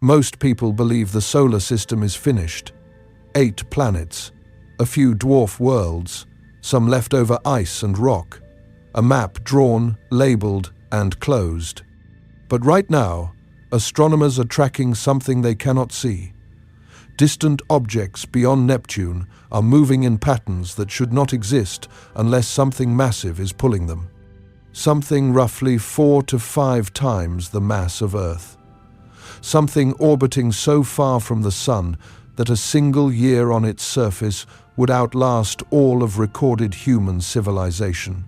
Most people believe the solar system is finished. 8 planets, a few dwarf worlds, some leftover ice and rock, a map drawn, labeled, and closed. But right now, astronomers are tracking something they cannot see. Distant objects beyond Neptune are moving in patterns that should not exist unless something massive is pulling them. Something roughly 4 to 5 times the mass of Earth. Something orbiting so far from the Sun that a single year on its surface would outlast all of recorded human civilization.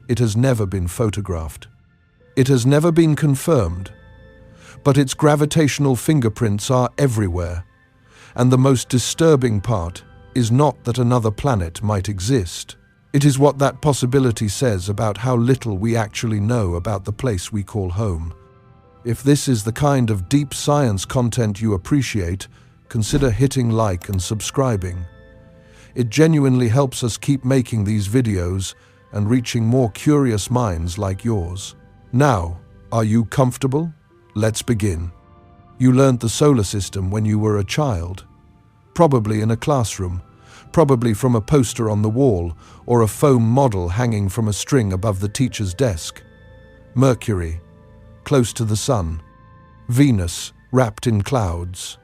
It has never been photographed. It has never been confirmed. But its gravitational fingerprints are everywhere. And the most disturbing part is not that another planet might exist. It is what that possibility says about how little we actually know about the place we call home. If this is the kind of deep science content you appreciate, consider hitting like and subscribing. It genuinely helps us keep making these videos and reaching more curious minds like yours. Now, are you comfortable? Let's begin. You learned the solar system when you were a child, probably in a classroom, probably from a poster on the wall or a foam model hanging from a string above the teacher's desk. Mercury, close to the Sun. Venus, wrapped in clouds.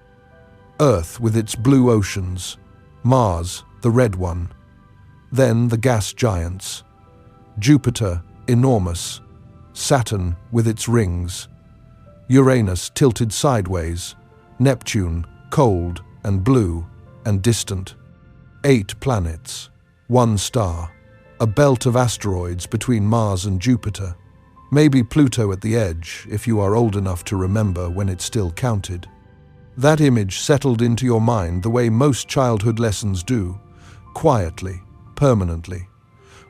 Earth with its blue oceans. Mars, the red one. Then the gas giants. Jupiter, enormous. Saturn with its rings. Uranus tilted sideways. Neptune, cold and blue and distant. 8 planets, 1 star, a belt of asteroids between Mars and Jupiter. Maybe Pluto at the edge, if you are old enough to remember when it still counted. That image settled into your mind the way most childhood lessons do, quietly, permanently,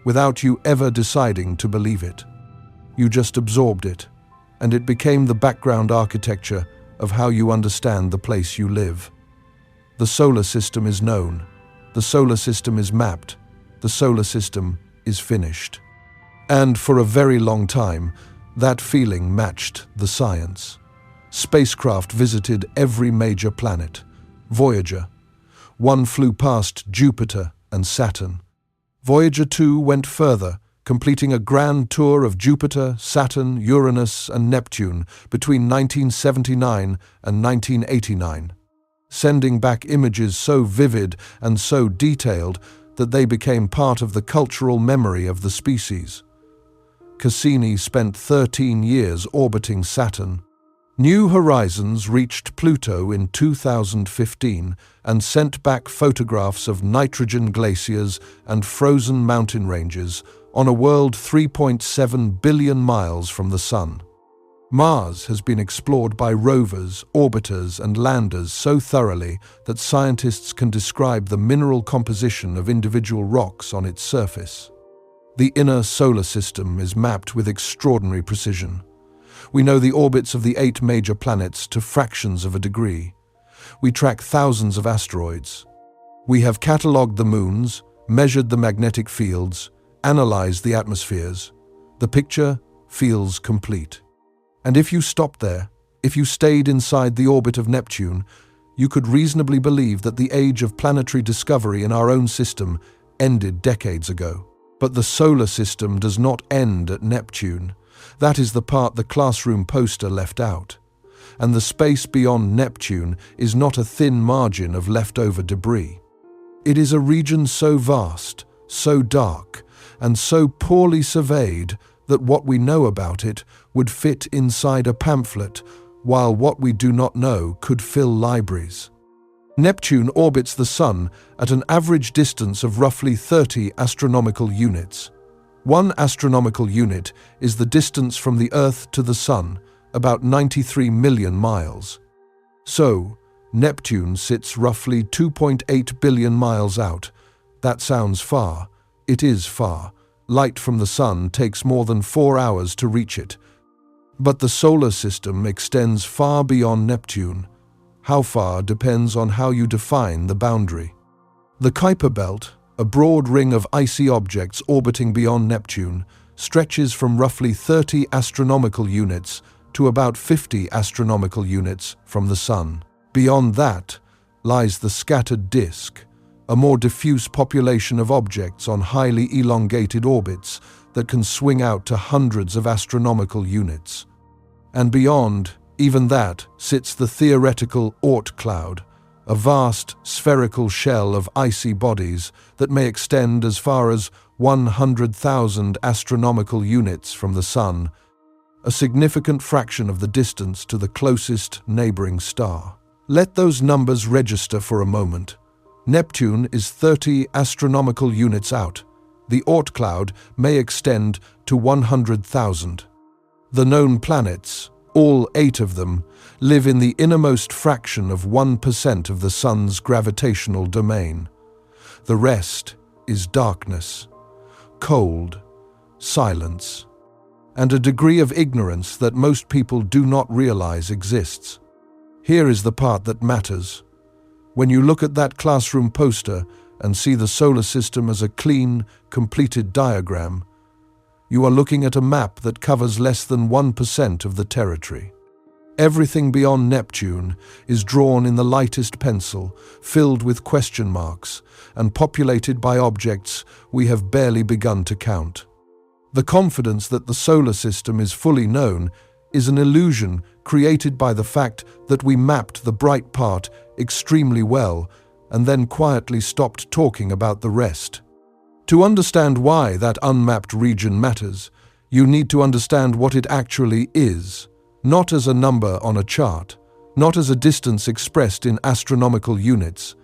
without you ever deciding to believe it. You just absorbed it, and it became the background architecture of how you understand the place you live. The solar system is known. The solar system is mapped. The solar system is finished. And for a very long time, that feeling matched the science. Spacecraft visited every major planet. Voyager. 1 flew past Jupiter and Saturn. Voyager 2 went further, completing a grand tour of Jupiter, Saturn, Uranus, and Neptune between 1979 and 1989, sending back images so vivid and so detailed that they became part of the cultural memory of the species. Cassini spent 13 years orbiting Saturn. New Horizons reached Pluto in 2015 and sent back photographs of nitrogen glaciers and frozen mountain ranges on a world 3.7 billion miles from the Sun. Mars has been explored by rovers, orbiters, and landers so thoroughly that scientists can describe the mineral composition of individual rocks on its surface. The inner solar system is mapped with extraordinary precision. We know the orbits of the 8 major planets to fractions of a degree. We track thousands of asteroids. We have catalogued the moons, measured the magnetic fields, analyzed the atmospheres. The picture feels complete. And if you stopped there, if you stayed inside the orbit of Neptune, you could reasonably believe that the age of planetary discovery in our own system ended decades ago. But the solar system does not end at Neptune. That is the part the classroom poster left out. And the space beyond Neptune is not a thin margin of leftover debris. It is a region so vast, so dark, and so poorly surveyed that what we know about it would fit inside a pamphlet, while what we do not know could fill libraries. Neptune orbits the Sun at an average distance of roughly 30 astronomical units. 1 astronomical unit is the distance from the Earth to the Sun, about 93 million miles. So, Neptune sits roughly 2.8 billion miles out. That sounds far. It is far. Light from the Sun takes more than 4 hours to reach it. But the solar system extends far beyond Neptune. How far depends on how you define the boundary. The Kuiper Belt, a broad ring of icy objects orbiting beyond Neptune, stretches from roughly 30 astronomical units to about 50 astronomical units from the Sun. Beyond that lies the scattered disk, a more diffuse population of objects on highly elongated orbits that can swing out to hundreds of astronomical units. And beyond even that sits the theoretical Oort cloud, a vast spherical shell of icy bodies that may extend as far as 100,000 astronomical units from the Sun, a significant fraction of the distance to the closest neighboring star. Let those numbers register for a moment. Neptune is 30 astronomical units out. The Oort cloud may extend to 100,000. The known planets, all 8 of them, live in the innermost fraction of 1% of the Sun's gravitational domain. The rest is darkness, cold, silence, and a degree of ignorance that most people do not realize exists. Here is the part that matters. When you look at that classroom poster and see the solar system as a clean, completed diagram, you are looking at a map that covers less than 1% of the territory. Everything beyond Neptune is drawn in the lightest pencil, filled with question marks, and populated by objects we have barely begun to count. The confidence that the solar system is fully known is an illusion created by the fact that we mapped the bright part extremely well and then quietly stopped talking about the rest. To understand why that unmapped region matters, you need to understand what it actually is, not as a number on a chart, not as a distance expressed in astronomical units,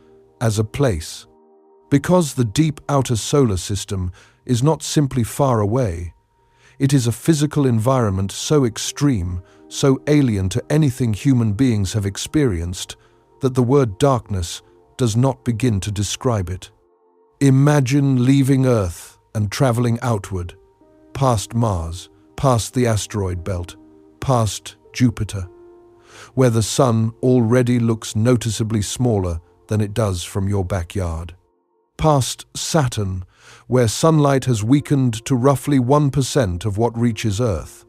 as a place. Because the deep outer solar system is not simply far away, it is a physical environment so extreme, so alien to anything human beings have experienced, that the word darkness does not begin to describe it. Imagine leaving Earth and traveling outward, past Mars, past the asteroid belt, past Jupiter, where the Sun already looks noticeably smaller than it does from your backyard. Past Saturn, where sunlight has weakened to roughly 1% of what reaches Earth.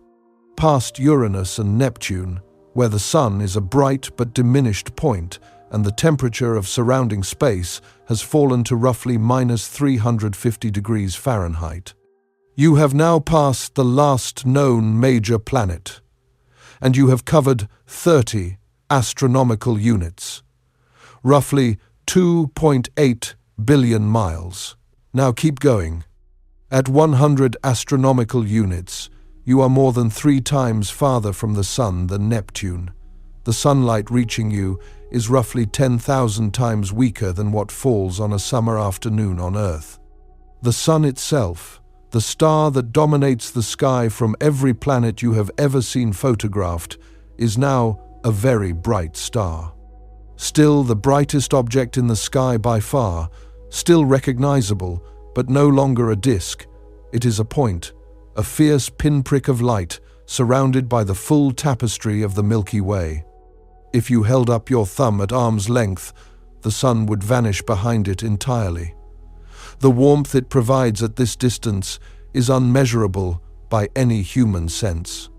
Past Uranus and Neptune, where the Sun is a bright but diminished point and the temperature of surrounding space has fallen to roughly -350 degrees Fahrenheit. You have now passed the last known major planet, and you have covered 30 astronomical units, roughly 2.8 billion miles. Now keep going. At 100 astronomical units, you are more than 3 times farther from the Sun than Neptune. The sunlight reaching you is roughly 10,000 times weaker than what falls on a summer afternoon on Earth. The Sun itself, the star that dominates the sky from every planet you have ever seen photographed, is now a very bright star. Still the brightest object in the sky by far, still recognizable, but no longer a disk. It is a point, a fierce pinprick of light surrounded by the full tapestry of the Milky Way. If you held up your thumb at arm's length, the Sun would vanish behind it entirely. The warmth it provides at this distance is unmeasurable by any human sense.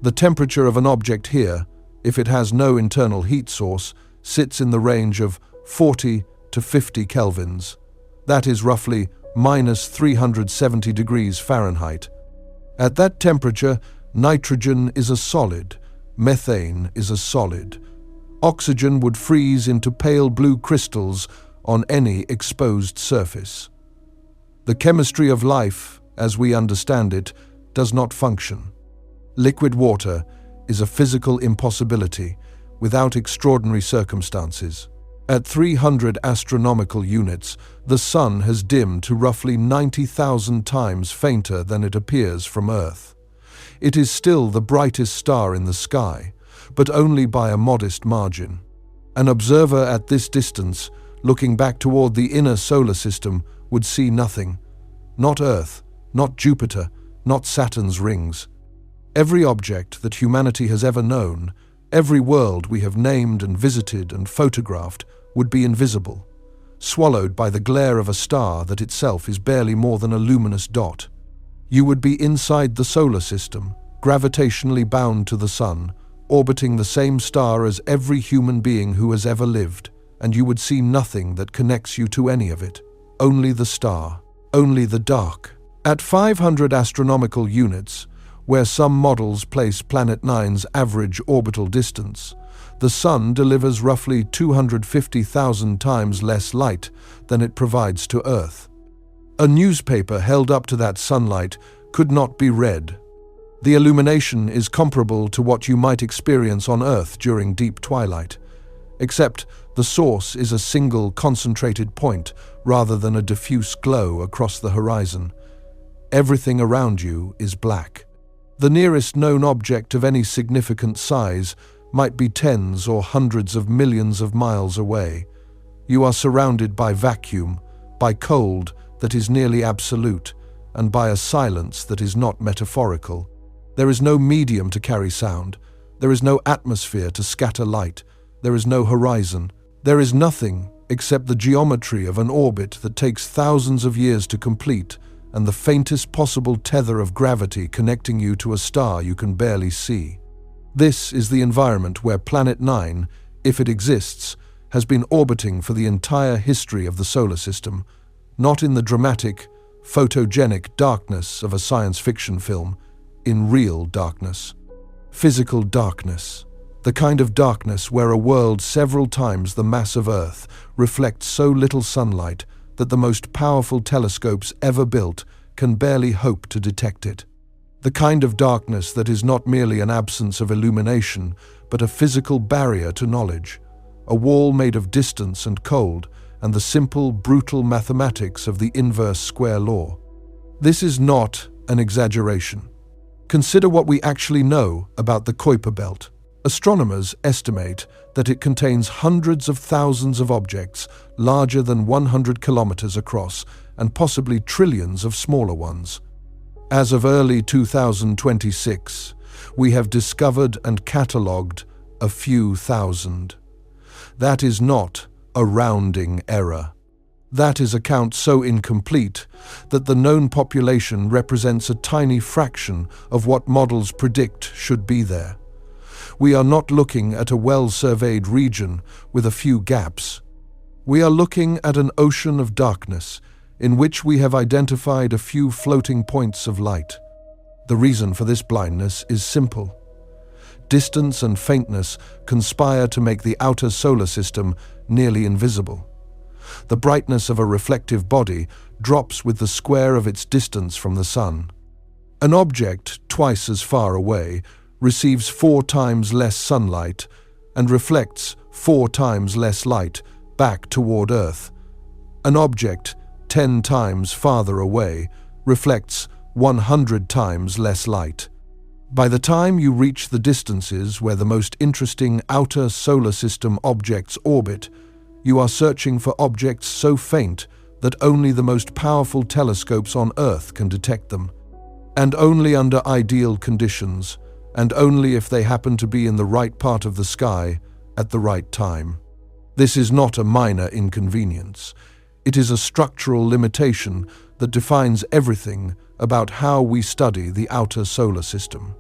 The temperature of an object here, if it has no internal heat source, sits in the range of 40 to 50 kelvins. That is roughly -370 degrees Fahrenheit. At that temperature, nitrogen is a solid, methane is a solid. Oxygen would freeze into pale blue crystals on any exposed surface. The chemistry of life, as we understand it, does not function. Liquid water is a physical impossibility without extraordinary circumstances. At 300 astronomical units, the Sun has dimmed to roughly 90,000 times fainter than it appears from Earth. It is still the brightest star in the sky, but only by a modest margin. An observer at this distance, looking back toward the inner solar system, would see nothing. Not Earth, not Jupiter, not Saturn's rings. Every object that humanity has ever known, every world we have named and visited and photographed, would be invisible, swallowed by the glare of a star that itself is barely more than a luminous dot. You would be inside the solar system, gravitationally bound to the Sun, orbiting the same star as every human being who has ever lived, and you would see nothing that connects you to any of it. Only the star, only the dark. At 500 astronomical units, where some models place Planet 9's average orbital distance, the Sun delivers roughly 250,000 times less light than it provides to Earth. A newspaper held up to that sunlight could not be read. The illumination is comparable to what you might experience on Earth during deep twilight, except the source is a single concentrated point rather than a diffuse glow across the horizon. Everything around you is black. The nearest known object of any significant size might be tens or hundreds of millions of miles away. You are surrounded by vacuum, by cold that is nearly absolute, and by a silence that is not metaphorical. There is no medium to carry sound. There is no atmosphere to scatter light. There is no horizon. There is nothing except the geometry of an orbit that takes thousands of years to complete, and the faintest possible tether of gravity connecting you to a star you can barely see. This is the environment where Planet 9, if it exists, has been orbiting for the entire history of the solar system, not in the dramatic, photogenic darkness of a science fiction film, in real darkness. Physical darkness. The kind of darkness where a world several times the mass of Earth reflects so little sunlight that the most powerful telescopes ever built can barely hope to detect it. The kind of darkness that is not merely an absence of illumination, but a physical barrier to knowledge, a wall made of distance and cold, and the simple, brutal mathematics of the inverse square law. This is not an exaggeration. Consider what we actually know about the Kuiper belt. Astronomers estimate that it contains hundreds of thousands of objects larger than 100 kilometers across and possibly trillions of smaller ones. As of early 2026, we have discovered and catalogued a few thousand. That is not a rounding error. That is a count so incomplete that the known population represents a tiny fraction of what models predict should be there. We are not looking at a well-surveyed region with a few gaps. We are looking at an ocean of darkness in which we have identified a few floating points of light. The reason for this blindness is simple. Distance and faintness conspire to make the outer solar system nearly invisible. The brightness of a reflective body drops with the square of its distance from the Sun. An object twice as far away receives 4 times less sunlight and reflects 4 times less light back toward Earth. An object 10 times farther away reflects 100 times less light. By the time you reach the distances where the most interesting outer solar system objects orbit, you are searching for objects so faint that only the most powerful telescopes on Earth can detect them, and only under ideal conditions, and only if they happen to be in the right part of the sky at the right time. This is not a minor inconvenience. It is a structural limitation that defines everything about how we study the outer solar system.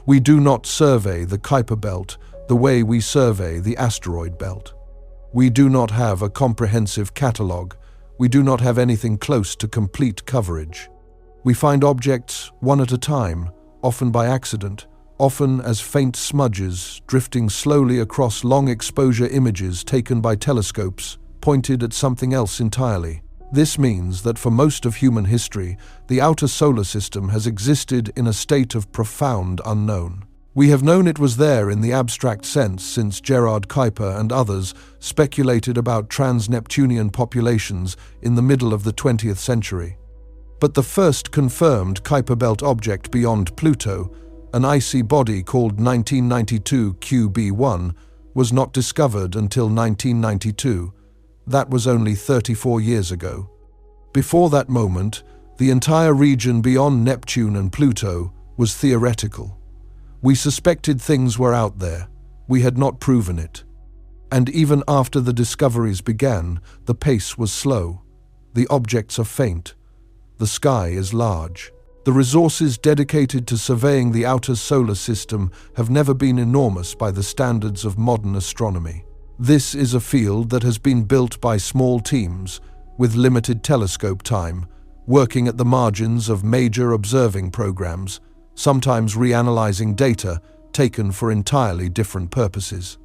We do not survey the Kuiper belt the way we survey the asteroid belt. We do not have a comprehensive catalogue. We do not have anything close to complete coverage. We find objects one at a time, often by accident, often as faint smudges drifting slowly across long exposure images taken by telescopes pointed at something else entirely. This means that for most of human history, the outer solar system has existed in a state of profound unknown. We have known it was there in the abstract sense since Gerard Kuiper and others speculated about trans-Neptunian populations in the middle of the 20th century. But the first confirmed Kuiper belt object beyond Pluto, an icy body called 1992 QB1, was not discovered until 1992. That was only 34 years ago. Before that moment, the entire region beyond Neptune and Pluto was theoretical. We suspected things were out there. We had not proven it. And even after the discoveries began, the pace was slow. The objects are faint. The sky is large. The resources dedicated to surveying the outer solar system have never been enormous by the standards of modern astronomy. This is a field that has been built by small teams, with limited telescope time, working at the margins of major observing programs, sometimes reanalyzing data taken for entirely different purposes.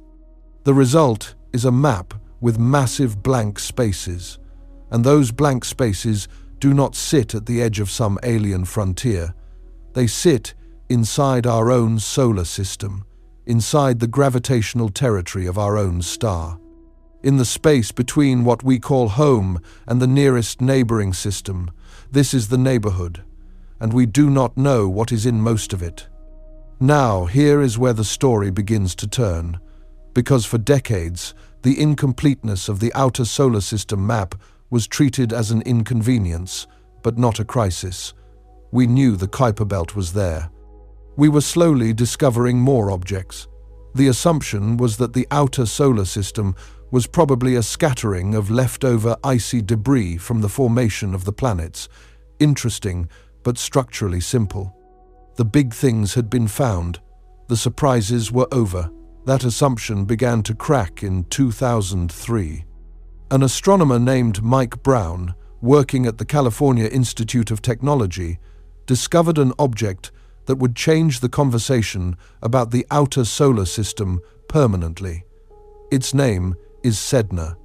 The result is a map with massive blank spaces, and those blank spaces do not sit at the edge of some alien frontier. They sit inside our own solar system, inside the gravitational territory of our own star. In the space between what we call home and the nearest neighboring system, this is the neighborhood, and we do not know what is in most of it. Now, here is where the story begins to turn, because for decades, the incompleteness of the outer solar system map was treated as an inconvenience, but not a crisis. We knew the Kuiper Belt was there. We were slowly discovering more objects. The assumption was that the outer solar system was probably a scattering of leftover icy debris from the formation of the planets. Interesting, but structurally simple. The big things had been found. The surprises were over. That assumption began to crack in 2003. An astronomer named Mike Brown, working at the California Institute of Technology, discovered an object that would change the conversation about the outer solar system permanently. Its name is Sedna.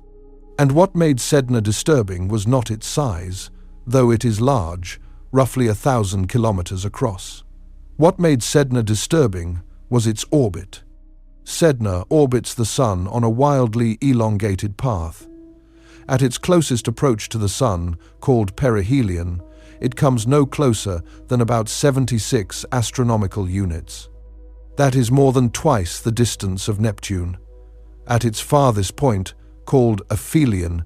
And what made Sedna disturbing was not its size, though it is large, roughly 1,000 kilometers across. What made Sedna disturbing was its orbit. Sedna orbits the Sun on a wildly elongated path. At its closest approach to the Sun, called perihelion, it comes no closer than about 76 astronomical units. That is more than twice the distance of Neptune. At its farthest point, called aphelion,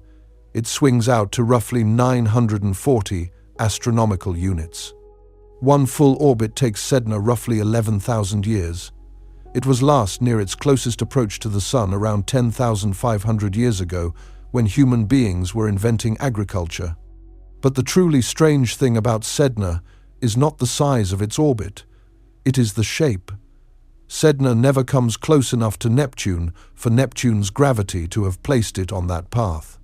it swings out to roughly 940 astronomical units. One full orbit takes Sedna roughly 11,000 years. It was last near its closest approach to the Sun around 10,500 years ago, when human beings were inventing agriculture. But the truly strange thing about Sedna is not the size of its orbit, it is the shape. Sedna never comes close enough to Neptune for Neptune's gravity to have placed it on that path.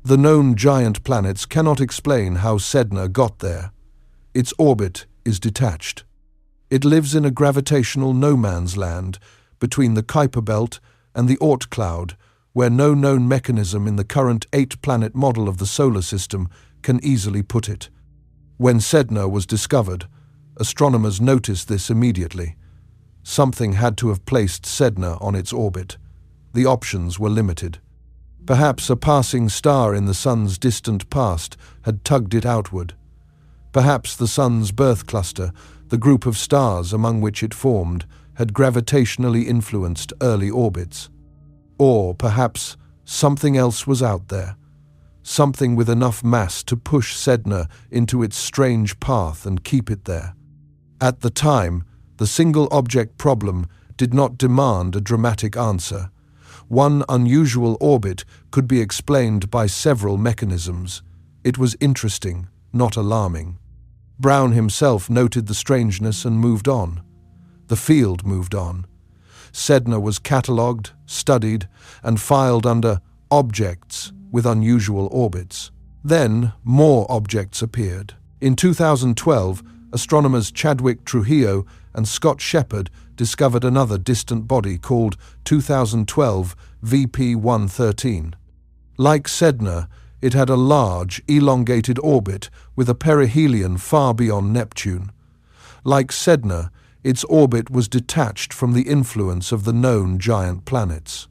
The known giant planets cannot explain how Sedna got there. Its orbit is detached. It lives in a gravitational no-man's land between the Kuiper Belt and the Oort cloud, where no known mechanism in the current 8-planet model of the solar system can easily put it. When Sedna was discovered, astronomers noticed this immediately. Something had to have placed Sedna on its orbit. The options were limited. Perhaps a passing star in the Sun's distant past had tugged it outward. Perhaps the Sun's birth cluster, the group of stars among which it formed, had gravitationally influenced early orbits. Or perhaps something else was out there, something with enough mass to push Sedna into its strange path and keep it there. At the time, the single object problem did not demand a dramatic answer. One unusual orbit could be explained by several mechanisms. It was interesting, not alarming. Brown himself noted the strangeness and moved on. The field moved on. Sedna was catalogued, studied, and filed under objects with unusual orbits. Then, more objects appeared. In 2012, astronomers Chadwick Trujillo and Scott Shepard discovered another distant body called 2012 VP-113. Like Sedna, it had a large, elongated orbit with a perihelion far beyond Neptune. Like Sedna, its orbit was detached from the influence of the known giant planets.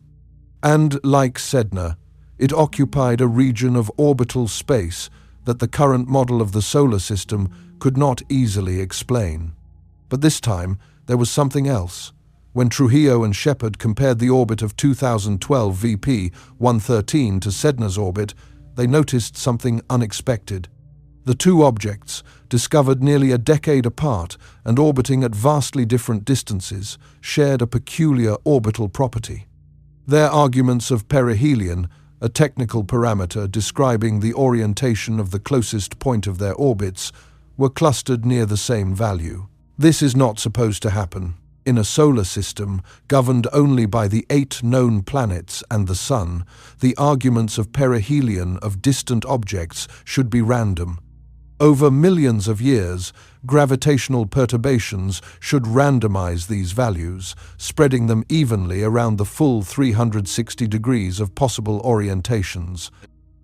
And, like Sedna, it occupied a region of orbital space that the current model of the solar system could not easily explain. But this time, there was something else. When Trujillo and Shepard compared the orbit of 2012 VP-113 to Sedna's orbit, they noticed something unexpected. The two objects, discovered nearly a decade apart and orbiting at vastly different distances, shared a peculiar orbital property. Their arguments of perihelion, a technical parameter describing the orientation of the closest point of their orbits, were clustered near the same value. This is not supposed to happen. In a solar system governed only by the 8 known planets and the Sun, the arguments of perihelion of distant objects should be random. Over millions of years, gravitational perturbations should randomize these values, spreading them evenly around the full 360 degrees of possible orientations.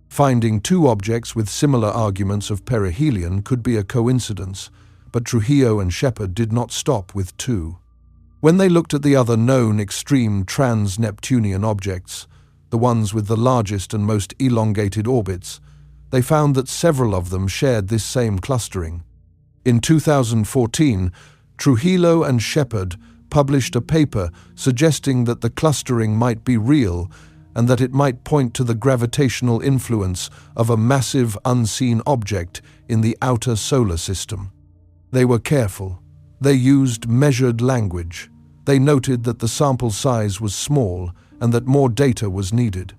Finding 2 objects with similar arguments of perihelion could be a coincidence, but Trujillo and Shepard did not stop with 2. When they looked at the other known extreme trans-Neptunian objects, the ones with the largest and most elongated orbits, they found that several of them shared this same clustering. In 2014, Trujillo and Shepard published a paper suggesting that the clustering might be real and that it might point to the gravitational influence of a massive unseen object in the outer solar system. They were careful. They used measured language. They noted that the sample size was small and that more data was needed.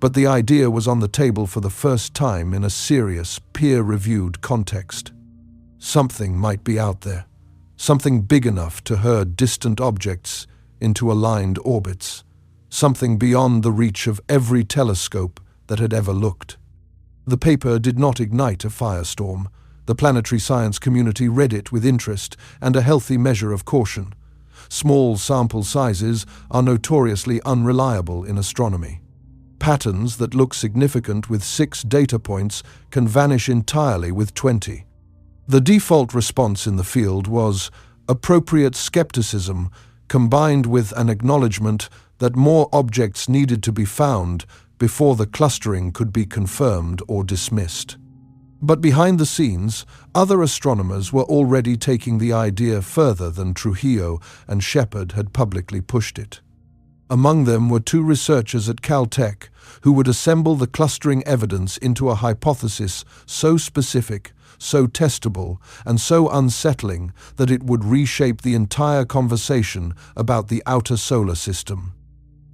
But the idea was on the table for the first time in a serious, peer-reviewed context. Something might be out there, something big enough to herd distant objects into aligned orbits, something beyond the reach of every telescope that had ever looked. The paper did not ignite a firestorm. The planetary science community read it with interest and a healthy measure of caution. Small sample sizes are notoriously unreliable in astronomy. Patterns that look significant with 6 data points can vanish entirely with 20. The default response in the field was appropriate skepticism combined with an acknowledgement that more objects needed to be found before the clustering could be confirmed or dismissed. But behind the scenes, other astronomers were already taking the idea further than Trujillo and Shepard had publicly pushed it. Among them were 2 researchers at Caltech who would assemble the clustering evidence into a hypothesis so specific, so testable, and so unsettling that it would reshape the entire conversation about the outer solar system.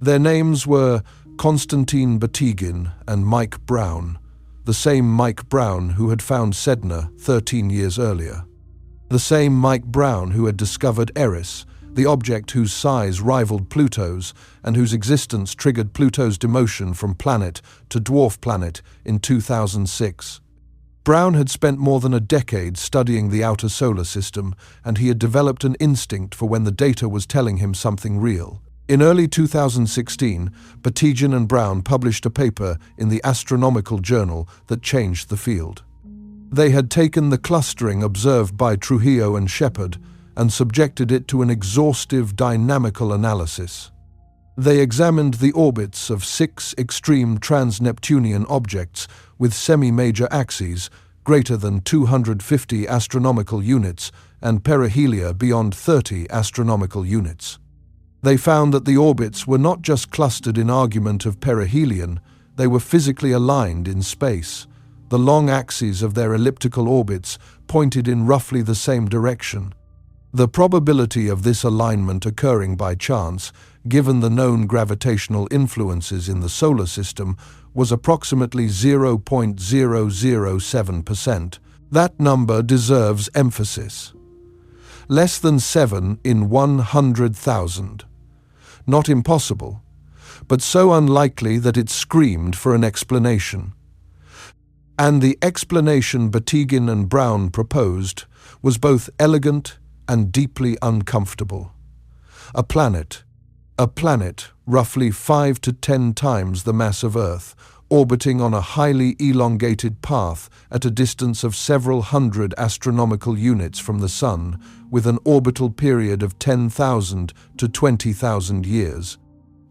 Their names were Konstantin Batygin and Mike Brown, the same Mike Brown who had found Sedna 13 years earlier. The same Mike Brown who had discovered Eris, the object whose size rivaled Pluto's and whose existence triggered Pluto's demotion from planet to dwarf planet in 2006. Brown had spent more than a decade studying the outer solar system, and he had developed an instinct for when the data was telling him something real. In early 2016, Batygin and Brown published a paper in the Astronomical Journal that changed the field. They had taken the clustering observed by Trujillo and Shepard and subjected it to an exhaustive dynamical analysis. They examined the orbits of 6 extreme trans-Neptunian objects with semi-major axes greater than 250 astronomical units and perihelia beyond 30 astronomical units. They found that the orbits were not just clustered in argument of perihelion, they were physically aligned in space. The long axes of their elliptical orbits pointed in roughly the same direction. The probability of this alignment occurring by chance, given the known gravitational influences in the solar system, was approximately 0.007%. That number deserves emphasis. Less than 7 in 100,000. Not impossible, but so unlikely that it screamed for an explanation. And the explanation Batygin and Brown proposed was both elegant and deeply uncomfortable. A planet roughly 5 to 10 times the mass of Earth, orbiting on a highly elongated path at a distance of several hundred astronomical units from the Sun, with an orbital period of 10,000 to 20,000 years.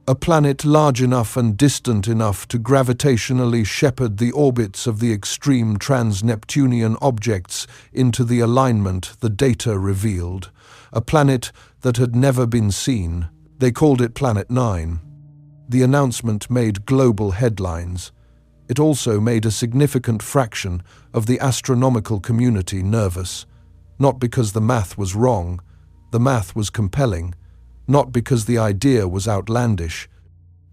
A planet large enough and distant enough to gravitationally shepherd the orbits of the extreme trans-Neptunian objects into the alignment the data revealed. A planet that had never been seen. They called it Planet 9. The announcement made global headlines. It also made a significant fraction of the astronomical community nervous. Not because the math was wrong, the math was compelling. Not because the idea was outlandish.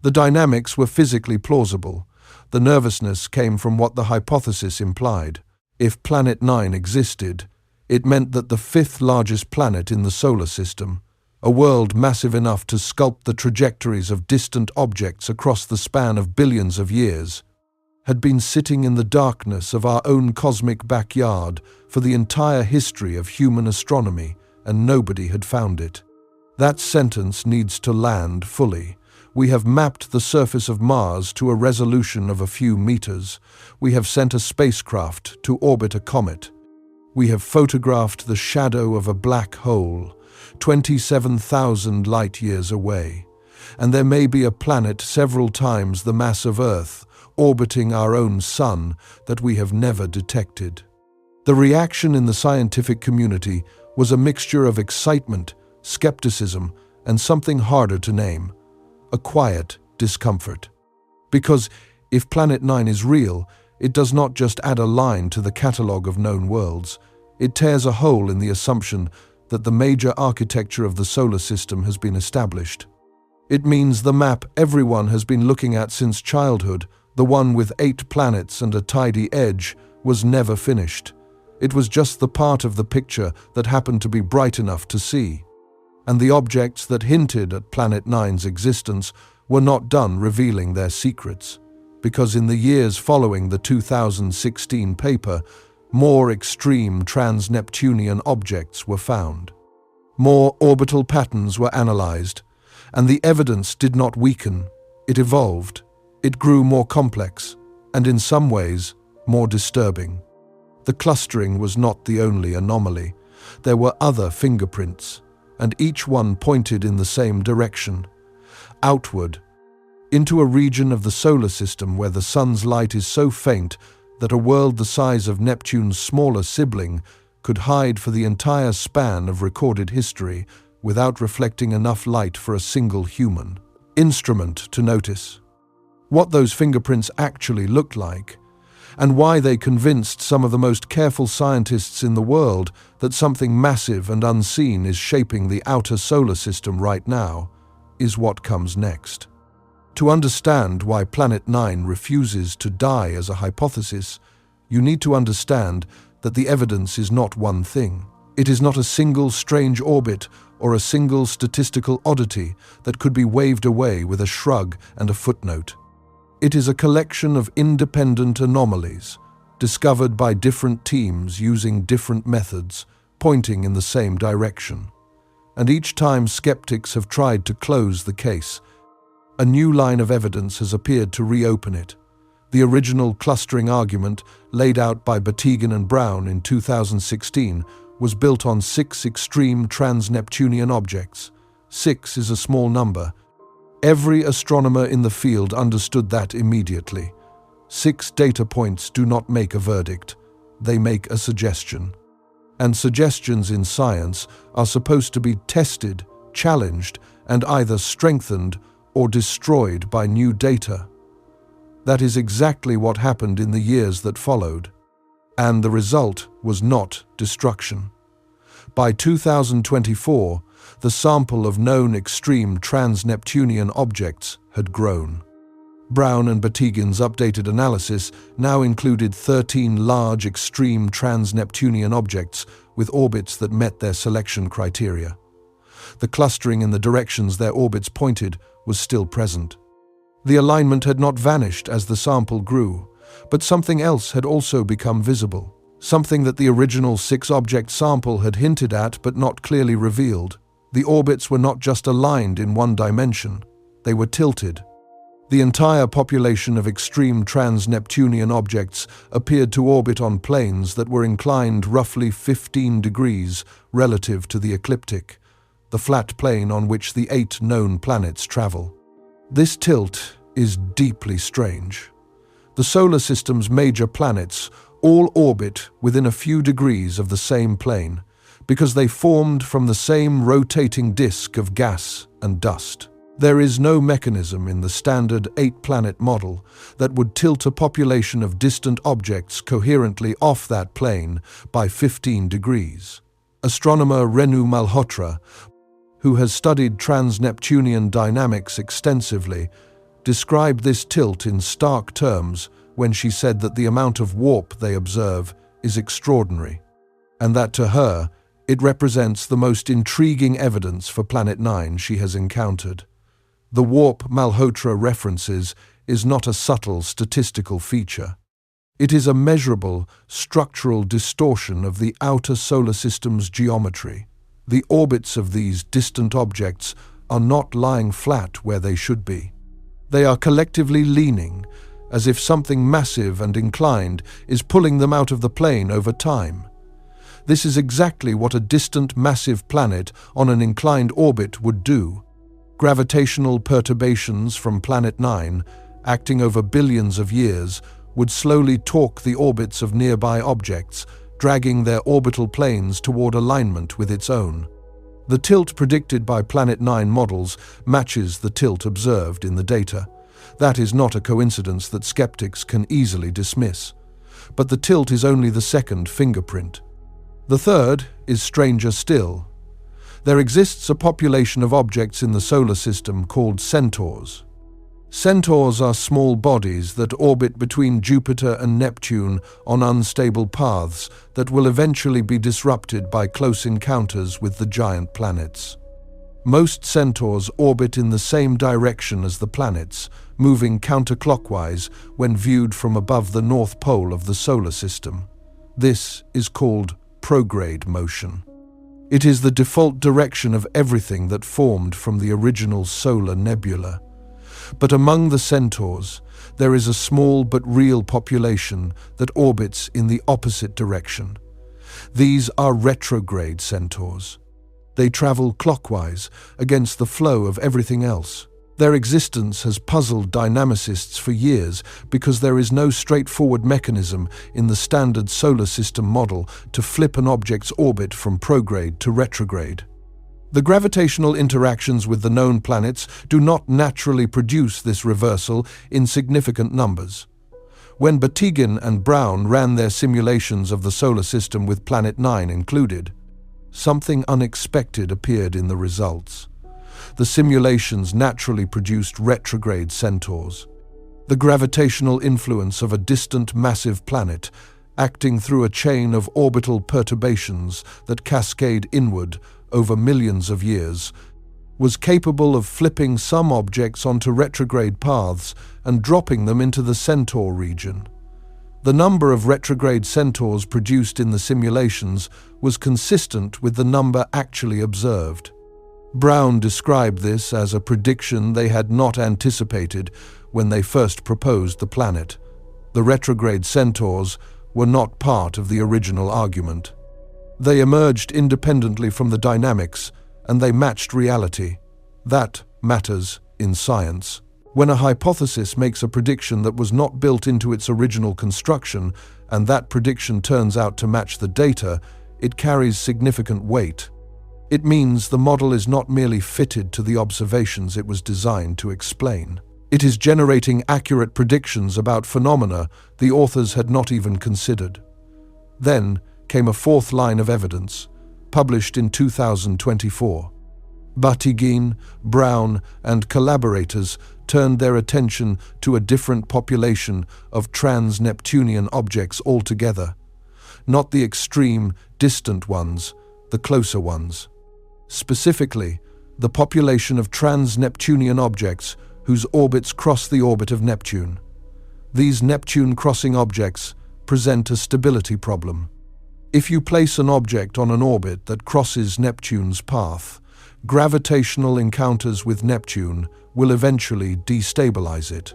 The dynamics were physically plausible. The nervousness came from what the hypothesis implied. If Planet 9 existed, it meant that the fifth largest planet in the solar system, a world massive enough to sculpt the trajectories of distant objects across the span of billions of years, had been sitting in the darkness of our own cosmic backyard for the entire history of human astronomy, and nobody had found it. That sentence needs to land fully. We have mapped the surface of Mars to a resolution of a few meters. We have sent a spacecraft to orbit a comet. We have photographed the shadow of a black hole, 27,000 light-years away. And there may be a planet several times the mass of Earth, orbiting our own sun, that we have never detected. The reaction in the scientific community was a mixture of excitement, skepticism, and something harder to name, a quiet discomfort. Because if Planet 9 is real, it does not just add a line to the catalogue of known worlds, it tears a hole in the assumption that the major architecture of the solar system has been established. It means the map everyone has been looking at since childhood, the one with 8 planets and a tidy edge, was never finished. It was just the part of the picture that happened to be bright enough to see. And the objects that hinted at Planet 9's existence were not done revealing their secrets, because in the years following the 2016 paper, more extreme trans-Neptunian objects were found. More orbital patterns were analyzed, and the evidence did not weaken, it evolved. It grew more complex, and in some ways, more disturbing. The clustering was not the only anomaly. There were other fingerprints, and each one pointed in the same direction, outward, into a region of the solar system where the sun's light is so faint that a world the size of Neptune's smaller sibling could hide for the entire span of recorded history without reflecting enough light for a single human instrument to notice. What those fingerprints actually looked like, and why they convinced some of the most careful scientists in the world that something massive and unseen is shaping the outer solar system right now, is what comes next. To understand why Planet 9 refuses to die as a hypothesis, you need to understand that the evidence is not one thing. It is not a single strange orbit or a single statistical oddity that could be waved away with a shrug and a footnote. It is a collection of independent anomalies, discovered by different teams using different methods, pointing in the same direction. And each time skeptics have tried to close the case, a new line of evidence has appeared to reopen it. The original clustering argument, laid out by Batygin and Brown in 2016, was built on 6 extreme trans-Neptunian objects. 6 is a small number. Every astronomer in the field understood that immediately. 6 data points do not make a verdict. They make a suggestion. And suggestions in science are supposed to be tested, challenged, and either strengthened or destroyed by new data. That is exactly what happened in the years that followed. And the result was not destruction. By 2024, the sample of known extreme trans-Neptunian objects had grown. Brown and Batygin's updated analysis now included 13 large extreme trans-Neptunian objects with orbits that met their selection criteria. The clustering in the directions their orbits pointed was still present. The alignment had not vanished as the sample grew, but something else had also become visible, something that the original 6-object sample had hinted at but not clearly revealed. The orbits were not just aligned in one dimension, they were tilted. The entire population of extreme trans-Neptunian objects appeared to orbit on planes that were inclined roughly 15 degrees relative to the ecliptic, the flat plane on which the 8 known planets travel. This tilt is deeply strange. The solar system's major planets all orbit within a few degrees of the same plane because they formed from the same rotating disk of gas and dust. There is no mechanism in the standard 8-planet model that would tilt a population of distant objects coherently off that plane by 15 degrees. Astronomer Renu Malhotra, who has studied trans-Neptunian dynamics extensively, described this tilt in stark terms when she said that the amount of warp they observe is extraordinary, and that to her, it represents the most intriguing evidence for Planet 9 she has encountered. The warp Malhotra references is not a subtle statistical feature. It is a measurable, structural distortion of the outer solar system's geometry. The orbits of these distant objects are not lying flat where they should be. They are collectively leaning, as if something massive and inclined is pulling them out of the plane over time. This is exactly what a distant massive planet on an inclined orbit would do. Gravitational perturbations from Planet 9, acting over billions of years, would slowly torque the orbits of nearby objects, dragging their orbital planes toward alignment with its own. The tilt predicted by Planet 9 models matches the tilt observed in the data. That is not a coincidence that skeptics can easily dismiss. But the tilt is only the second fingerprint. The third is stranger still. There exists a population of objects in the solar system called centaurs. Centaurs are small bodies that orbit between Jupiter and Neptune on unstable paths that will eventually be disrupted by close encounters with the giant planets. Most centaurs orbit in the same direction as the planets, moving counterclockwise when viewed from above the North Pole of the solar system. This is called prograde motion. It is the default direction of everything that formed from the original solar nebula. But among the centaurs, there is a small but real population that orbits in the opposite direction. These are retrograde centaurs. They travel clockwise against the flow of everything else. Their existence has puzzled dynamicists for years because there is no straightforward mechanism in the standard solar system model to flip an object's orbit from prograde to retrograde. The gravitational interactions with the known planets do not naturally produce this reversal in significant numbers. When Batygin and Brown ran their simulations of the solar system with Planet 9 included, something unexpected appeared in the results. The simulations naturally produced retrograde centaurs. The gravitational influence of a distant massive planet, acting through a chain of orbital perturbations that cascade inward over millions of years, was capable of flipping some objects onto retrograde paths and dropping them into the centaur region. The number of retrograde centaurs produced in the simulations was consistent with the number actually observed. Brown described this as a prediction they had not anticipated when they first proposed the planet. The retrograde centaurs were not part of the original argument. They emerged independently from the dynamics, and they matched reality. That matters in science. When a hypothesis makes a prediction that was not built into its original construction, and that prediction turns out to match the data, it carries significant weight. It means the model is not merely fitted to the observations it was designed to explain. It is generating accurate predictions about phenomena the authors had not even considered. Then came a fourth line of evidence, published in 2024. Batygin, Brown, and collaborators turned their attention to a different population of trans-Neptunian objects altogether. Not the extreme, distant ones, the closer ones. Specifically, the population of trans-Neptunian objects whose orbits cross the orbit of Neptune. These Neptune-crossing objects present a stability problem. If you place an object on an orbit that crosses Neptune's path, gravitational encounters with Neptune will eventually destabilize it.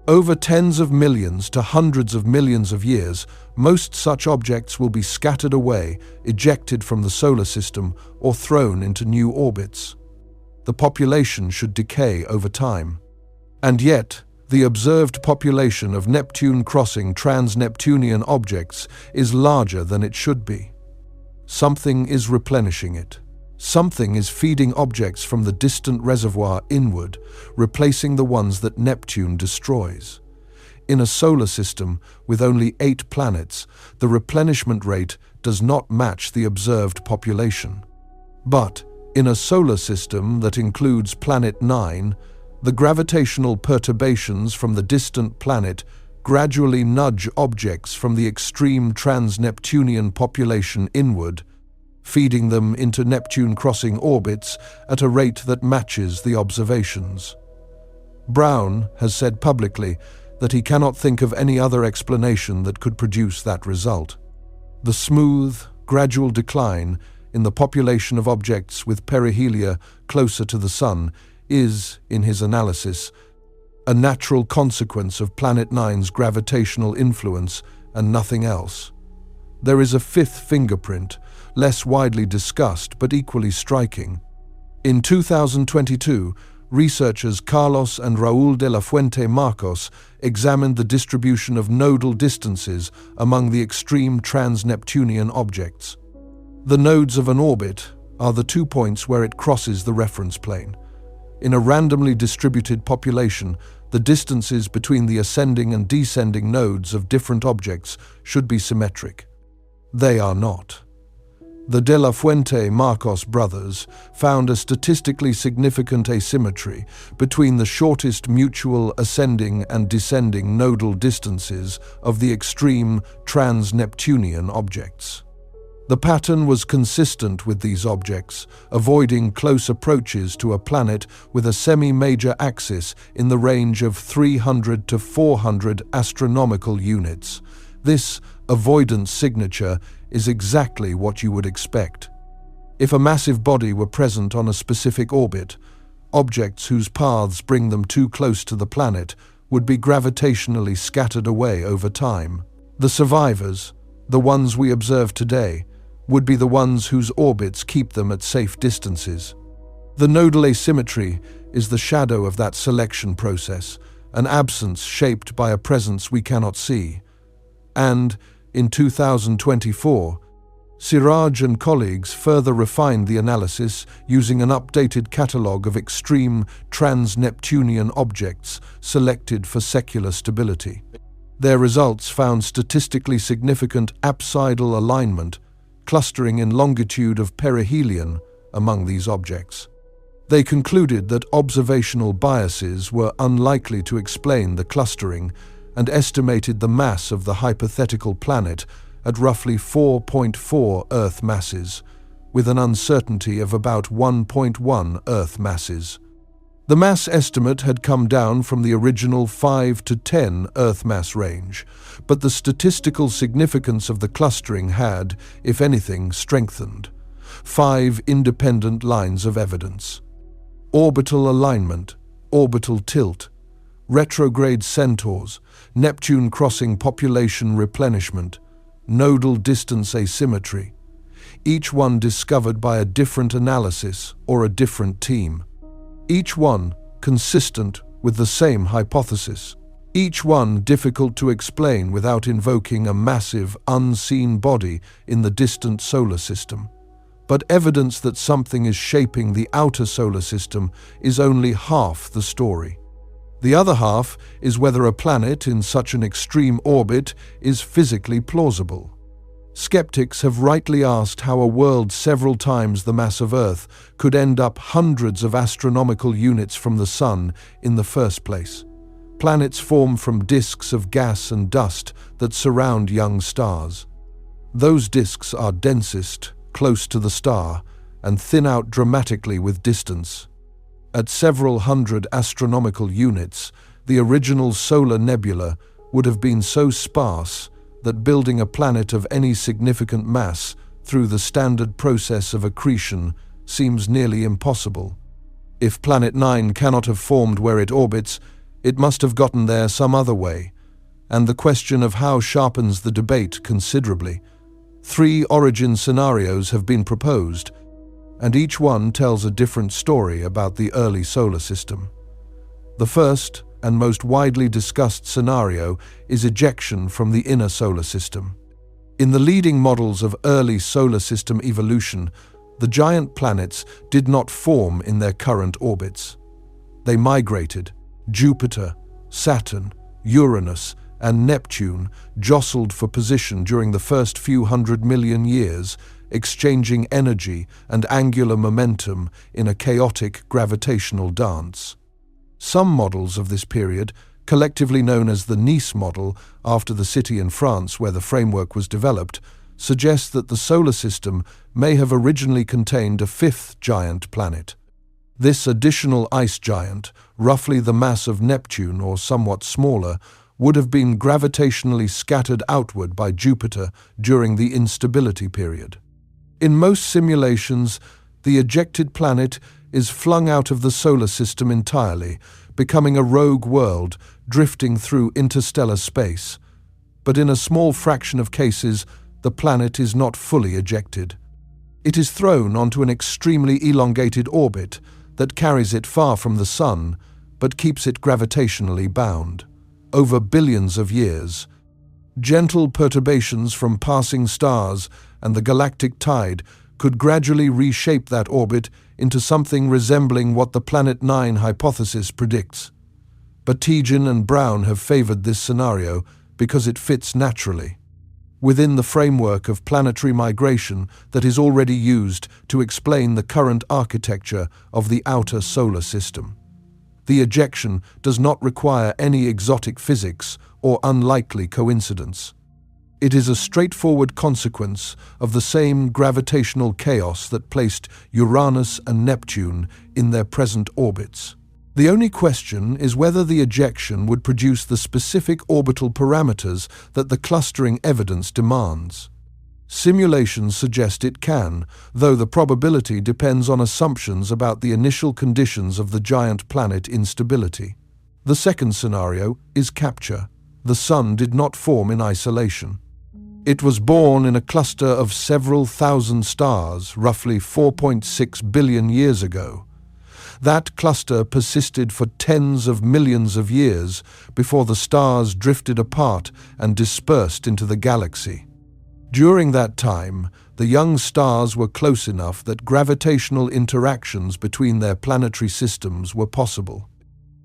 Over tens of millions to hundreds of millions of years, most such objects will be scattered away, ejected from the solar system, or thrown into new orbits. The population should decay over time. And yet, the observed population of Neptune-crossing trans-Neptunian objects is larger than it should be. Something is replenishing it. Something is feeding objects from the distant reservoir inward, replacing the ones that Neptune destroys. In a solar system with only 8 planets, the replenishment rate does not match the observed population. But in a solar system that includes Planet 9, the gravitational perturbations from the distant planet gradually nudge objects from the extreme trans-Neptunian population inward, feeding them into Neptune-crossing orbits at a rate that matches the observations. Brown has said publicly that he cannot think of any other explanation that could produce that result. The smooth, gradual decline in the population of objects with perihelia closer to the Sun is, in his analysis, a natural consequence of Planet Nine's gravitational influence and nothing else. There is a fifth fingerprint, less widely discussed but equally striking. In 2022, researchers Carlos and Raúl de la Fuente Marcos examined the distribution of nodal distances among the extreme trans-Neptunian objects. The nodes of an orbit are the 2 points where it crosses the reference plane. In a randomly distributed population, the distances between the ascending and descending nodes of different objects should be symmetric. They are not. The de la Fuente Marcos brothers found a statistically significant asymmetry between the shortest mutual ascending and descending nodal distances of the extreme trans-Neptunian objects. The pattern was consistent with these objects, avoiding close approaches to a planet with a semi-major axis in the range of 300 to 400 astronomical units. This avoidance signature is exactly what you would expect. If a massive body were present on a specific orbit, objects whose paths bring them too close to the planet would be gravitationally scattered away over time. The survivors, the ones we observe today, would be the ones whose orbits keep them at safe distances. The nodal asymmetry is the shadow of that selection process, an absence shaped by a presence we cannot see. And, in 2024, Siraj and colleagues further refined the analysis using an updated catalogue of extreme trans-Neptunian objects selected for secular stability. Their results found statistically significant apsidal alignment, clustering in longitude of perihelion among these objects. They concluded that observational biases were unlikely to explain the clustering and estimated the mass of the hypothetical planet at roughly 4.4 Earth masses, with an uncertainty of about 1.1 Earth masses. The mass estimate had come down from the original 5 to 10 Earth mass range, but the statistical significance of the clustering had, if anything, strengthened. 5 independent lines of evidence: orbital alignment, orbital tilt, retrograde centaurs, Neptune crossing population replenishment, nodal distance asymmetry, each one discovered by a different analysis or a different team. Each one consistent with the same hypothesis. Each one difficult to explain without invoking a massive, unseen body in the distant solar system. But evidence that something is shaping the outer solar system is only half the story. The other half is whether a planet in such an extreme orbit is physically plausible. Skeptics have rightly asked how a world several times the mass of Earth could end up hundreds of astronomical units from the Sun in the first place. Planets form from disks of gas and dust that surround young stars. Those disks are densest, close to the star, and thin out dramatically with distance. At several hundred astronomical units, the original solar nebula would have been so sparse that building a planet of any significant mass through the standard process of accretion seems nearly impossible. If Planet 9 cannot have formed where it orbits, it must have gotten there some other way, and the question of how sharpens the debate considerably. 3 origin scenarios have been proposed, and each one tells a different story about the early solar system. The first and most widely discussed scenario is ejection from the inner solar system. In the leading models of early solar system evolution, the giant planets did not form in their current orbits. They migrated. Jupiter, Saturn, Uranus, and Neptune jostled for position during the first few 100 million years, exchanging energy and angular momentum in a chaotic gravitational dance. Some models of this period collectively known as the Nice model after the city in France where the framework was developed, suggests that the solar system may have originally contained a fifth giant planet. This additional ice giant, roughly the mass of Neptune or somewhat smaller, would have been gravitationally scattered outward by Jupiter during the instability period. In most simulations, the ejected planet is flung out of the solar system entirely, becoming a rogue world drifting through interstellar space. But in a small fraction of cases, the planet is not fully ejected. It is thrown onto an extremely elongated orbit that carries it far from the Sun, but keeps it gravitationally bound. Over billions of years, gentle perturbations from passing stars and the galactic tide could gradually reshape that orbit into something resembling what the Planet 9 hypothesis predicts. Batijian and Brown have favored this scenario because it fits naturally within the framework of planetary migration that is already used to explain the current architecture of the outer solar system. The ejection does not require any exotic physics or unlikely coincidence. It is a straightforward consequence of the same gravitational chaos that placed Uranus and Neptune in their present orbits. The only question is whether the ejection would produce the specific orbital parameters that the clustering evidence demands. Simulations suggest it can, though the probability depends on assumptions about the initial conditions of the giant planet instability. The second scenario is capture. The Sun did not form in isolation. It was born in a cluster of several thousand stars, roughly 4.6 billion years ago. That cluster persisted for tens of millions of years before the stars drifted apart and dispersed into the galaxy. During that time, the young stars were close enough that gravitational interactions between their planetary systems were possible.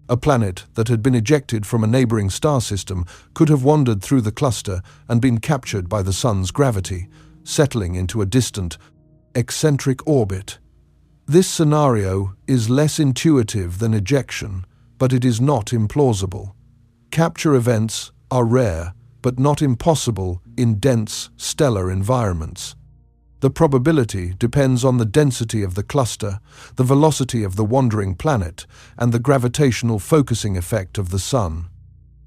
A planet that had been ejected from a neighboring star system could have wandered through the cluster and been captured by the Sun's gravity, settling into a distant, eccentric orbit. This scenario is less intuitive than ejection, but it is not implausible. Capture events are rare, but not impossible in dense, stellar environments. The probability depends on the density of the cluster, the velocity of the wandering planet, and the gravitational focusing effect of the Sun.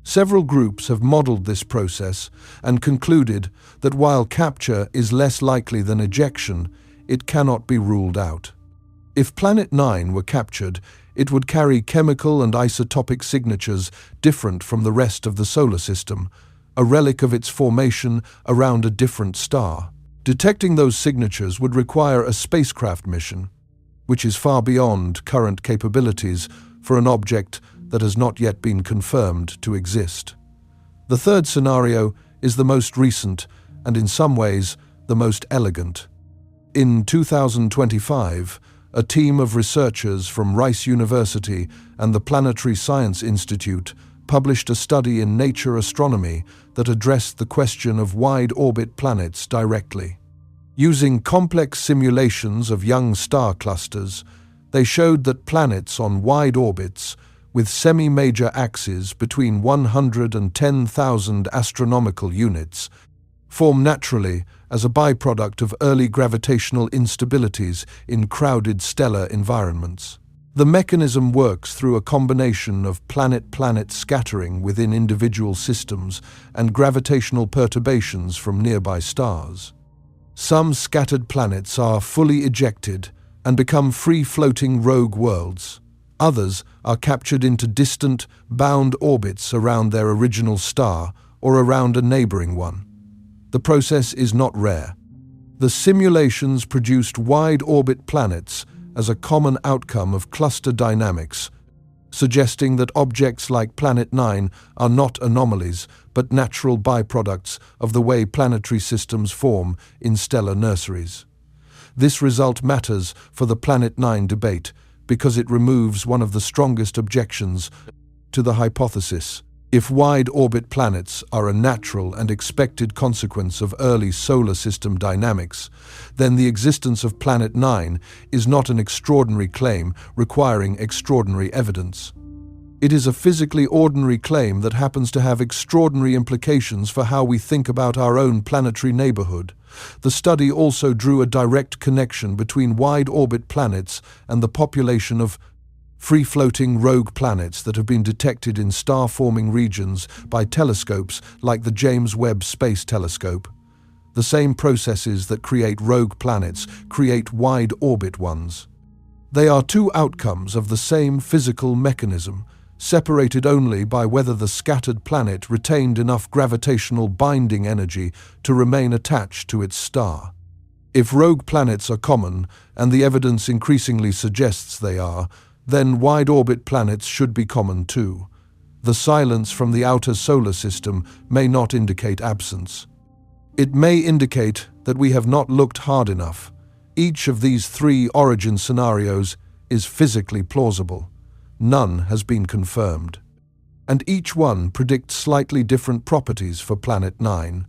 Several groups have modeled this process and concluded that while capture is less likely than ejection, it cannot be ruled out. If Planet 9 were captured, it would carry chemical and isotopic signatures different from the rest of the solar system, a relic of its formation around a different star. Detecting those signatures would require a spacecraft mission, which is far beyond current capabilities for an object that has not yet been confirmed to exist. The third scenario is the most recent and in some ways the most elegant. In 2025, a team of researchers from Rice University and the Planetary Science Institute published a study in Nature Astronomy that addressed the question of wide-orbit planets directly. Using complex simulations of young star clusters, they showed that planets on wide orbits with semi-major axes between 100 and 10,000 astronomical units form naturally as a byproduct of early gravitational instabilities in crowded stellar environments. The mechanism works through a combination of planet-planet scattering within individual systems and gravitational perturbations from nearby stars. Some scattered planets are fully ejected and become free-floating rogue worlds. Others are captured into distant, bound orbits around their original star or around a neighboring one. The process is not rare. The simulations produced wide-orbit planets as a common outcome of cluster dynamics, suggesting that objects like Planet 9 are not anomalies, but natural byproducts of the way planetary systems form in stellar nurseries. This result matters for the Planet 9 debate because it removes one of the strongest objections to the hypothesis. If wide-orbit planets are a natural and expected consequence of early solar system dynamics, then the existence of Planet 9 is not an extraordinary claim requiring extraordinary evidence. It is a physically ordinary claim that happens to have extraordinary implications for how we think about our own planetary neighborhood. The study also drew a direct connection between wide-orbit planets and the population of free-floating rogue planets that have been detected in star-forming regions by telescopes like the James Webb Space Telescope. The same processes that create rogue planets create wide-orbit ones. They are two outcomes of the same physical mechanism, separated only by whether the scattered planet retained enough gravitational binding energy to remain attached to its star. If rogue planets are common, and the evidence increasingly suggests they are, then wide-orbit planets should be common too. The silence from the outer solar system may not indicate absence. It may indicate that we have not looked hard enough. Each of these three origin scenarios is physically plausible. None has been confirmed. And each one predicts slightly different properties for Planet 9,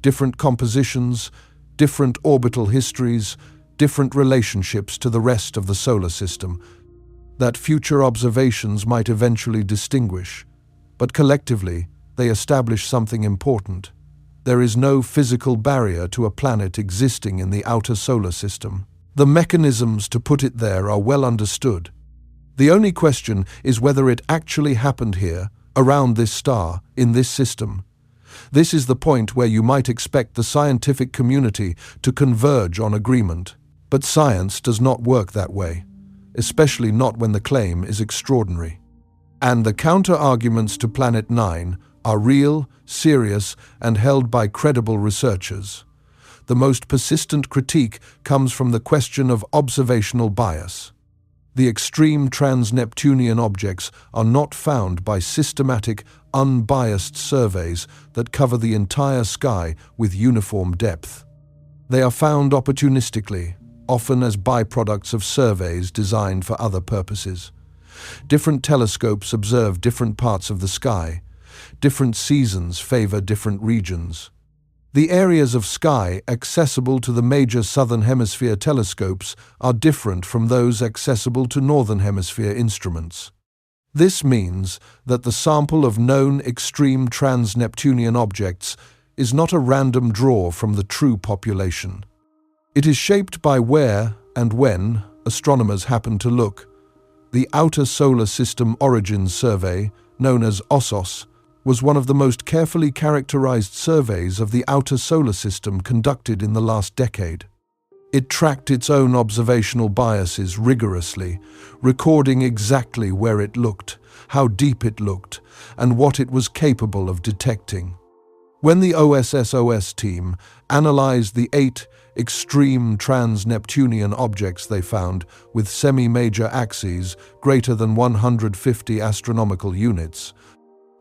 different compositions, different orbital histories, different relationships to the rest of the solar system, that future observations might eventually distinguish. But collectively, they establish something important. There is no physical barrier to a planet existing in the outer solar system. The mechanisms to put it there are well understood. The only question is whether it actually happened here, around this star, in this system. This is the point where you might expect the scientific community to converge on agreement. But science does not work that way, especially not when the claim is extraordinary. And the counter-arguments to Planet 9 are real, serious, and held by credible researchers. The most persistent critique comes from the question of observational bias. The extreme trans-Neptunian objects are not found by systematic, unbiased surveys that cover the entire sky with uniform depth. They are found opportunistically, often as byproducts of surveys designed for other purposes. Different telescopes observe different parts of the sky. Different seasons favor different regions. The areas of sky accessible to the major Southern Hemisphere telescopes are different from those accessible to Northern Hemisphere instruments. This means that the sample of known extreme trans-Neptunian objects is not a random draw from the true population. It is shaped by where and when astronomers happen to look. The Outer Solar System Origins Survey, known as OSOS, was one of the most carefully characterized surveys of the outer solar system conducted in the last decade. It tracked its own observational biases rigorously, recording exactly where it looked, how deep it looked, and what it was capable of detecting. When the OSSOS team analyzed the 8 extreme trans-Neptunian objects they found with semi-major axes greater than 150 astronomical units,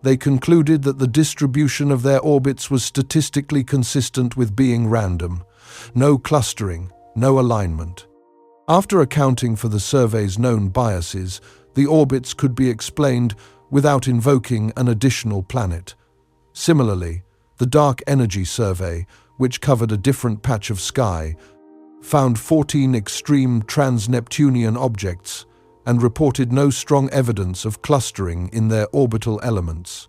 they concluded that the distribution of their orbits was statistically consistent with being random. No clustering, no alignment. After accounting for the survey's known biases, the orbits could be explained without invoking an additional planet. Similarly, the Dark Energy Survey, which covered a different patch of sky, found 14 extreme trans-Neptunian objects and reported no strong evidence of clustering in their orbital elements.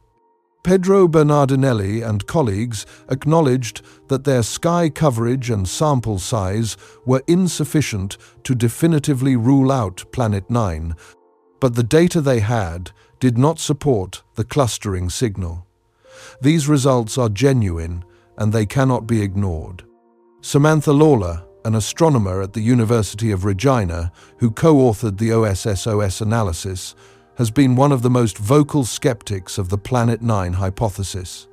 Pedro Bernardinelli and colleagues acknowledged that their sky coverage and sample size were insufficient to definitively rule out Planet 9, but the data they had did not support the clustering signal. These results are genuine, and they cannot be ignored. Samantha Lawler, an astronomer at the University of Regina who co-authored the OSSOS analysis, has been one of the most vocal skeptics of the Planet 9 hypothesis.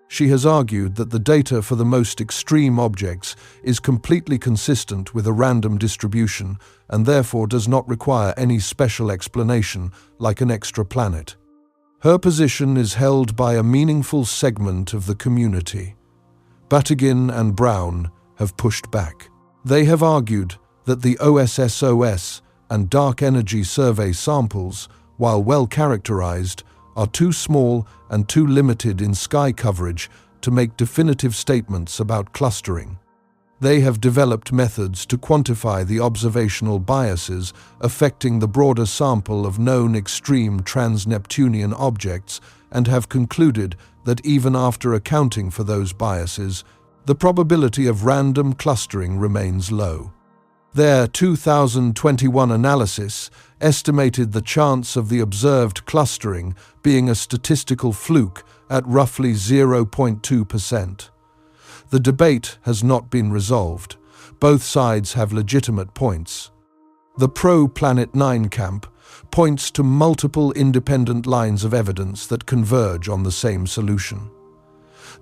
She has argued that the data for the most extreme objects is completely consistent with a random distribution and therefore does not require any special explanation like an extra planet. Her position is held by a meaningful segment of the community. Batygin and Brown have pushed back. They have argued that the OSSOS and Dark Energy Survey samples, while well characterized, are too small and too limited in sky coverage to make definitive statements about clustering. They have developed methods to quantify the observational biases affecting the broader sample of known extreme trans-Neptunian objects and have concluded that even after accounting for those biases, the probability of random clustering remains low. Their 2021 analysis estimated the chance of the observed clustering being a statistical fluke at roughly 0.2%. The debate has not been resolved. Both sides have legitimate points. The pro-Planet 9 camp points to multiple independent lines of evidence that converge on the same solution.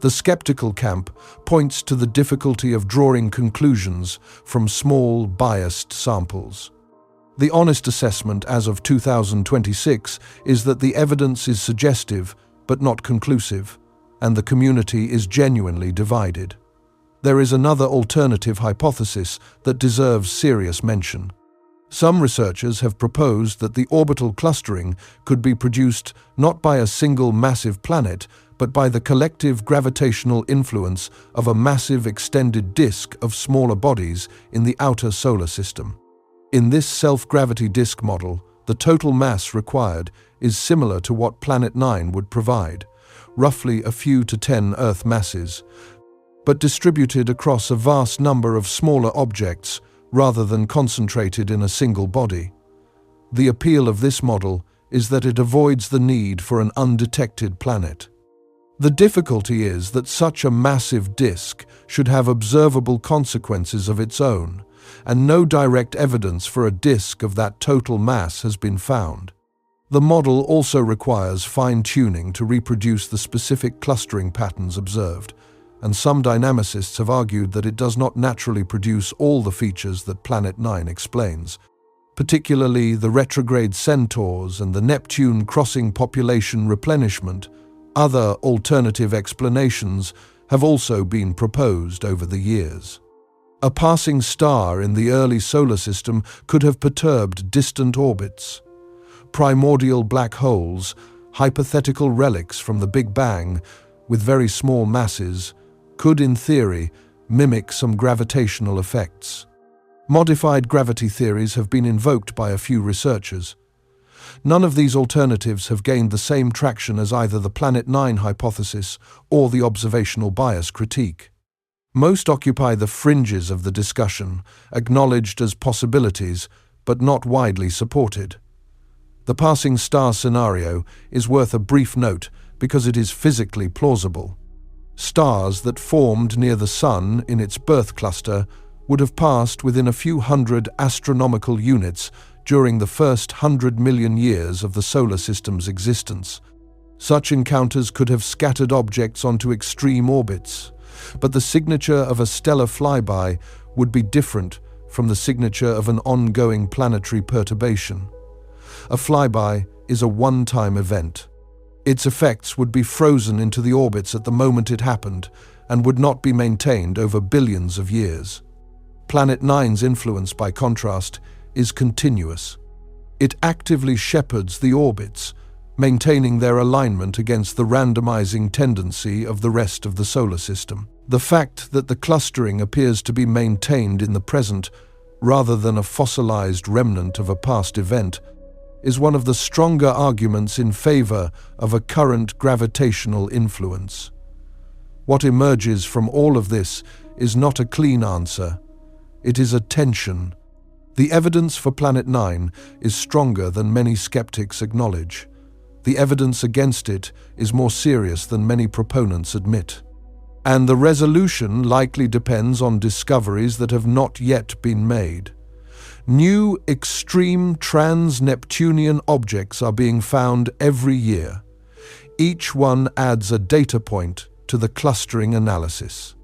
The skeptical camp points to the difficulty of drawing conclusions from small, biased samples. The honest assessment as of 2026 is that the evidence is suggestive but not conclusive, and the community is genuinely divided. There is another alternative hypothesis that deserves serious mention. Some researchers have proposed that the orbital clustering could be produced not by a single massive planet, but by the collective gravitational influence of a massive extended disk of smaller bodies in the outer solar system. In this self-gravity disk model, the total mass required is similar to what Planet 9 would provide, roughly a few to 10 Earth masses, but distributed across a vast number of smaller objects rather than concentrated in a single body. The appeal of this model is that it avoids the need for an undetected planet. The difficulty is that such a massive disk should have observable consequences of its own, and no direct evidence for a disk of that total mass has been found. The model also requires fine-tuning to reproduce the specific clustering patterns observed, and some dynamicists have argued that it does not naturally produce all the features that Planet 9 explains, particularly the retrograde centaurs and the Neptune crossing population replenishment. Other alternative explanations have also been proposed over the years. A passing star in the early solar system could have perturbed distant orbits. Primordial black holes, hypothetical relics from the Big Bang with very small masses, could in theory mimic some gravitational effects. Modified gravity theories have been invoked by a few researchers. None of these alternatives have gained the same traction as either the Planet 9 hypothesis or the observational bias critique. Most occupy the fringes of the discussion, acknowledged as possibilities, but not widely supported. The passing star scenario is worth a brief note because it is physically plausible. Stars that formed near the Sun in its birth cluster would have passed within a few hundred astronomical units during the first 100 million years of the solar system's existence. Such encounters could have scattered objects onto extreme orbits, but the signature of a stellar flyby would be different from the signature of an ongoing planetary perturbation. A flyby is a one-time event. Its effects would be frozen into the orbits at the moment it happened and would not be maintained over billions of years. Planet 9's influence, by contrast, is continuous. It actively shepherds the orbits, maintaining their alignment against the randomizing tendency of the rest of the solar system. The fact that the clustering appears to be maintained in the present rather than a fossilized remnant of a past event is one of the stronger arguments in favor of a current gravitational influence. What emerges from all of this is not a clean answer. It is a tension. The evidence for Planet 9 is stronger than many skeptics acknowledge. The evidence against it is more serious than many proponents admit. And the resolution likely depends on discoveries that have not yet been made. New extreme trans-Neptunian objects are being found every year. Each one adds a data point to the clustering analysis.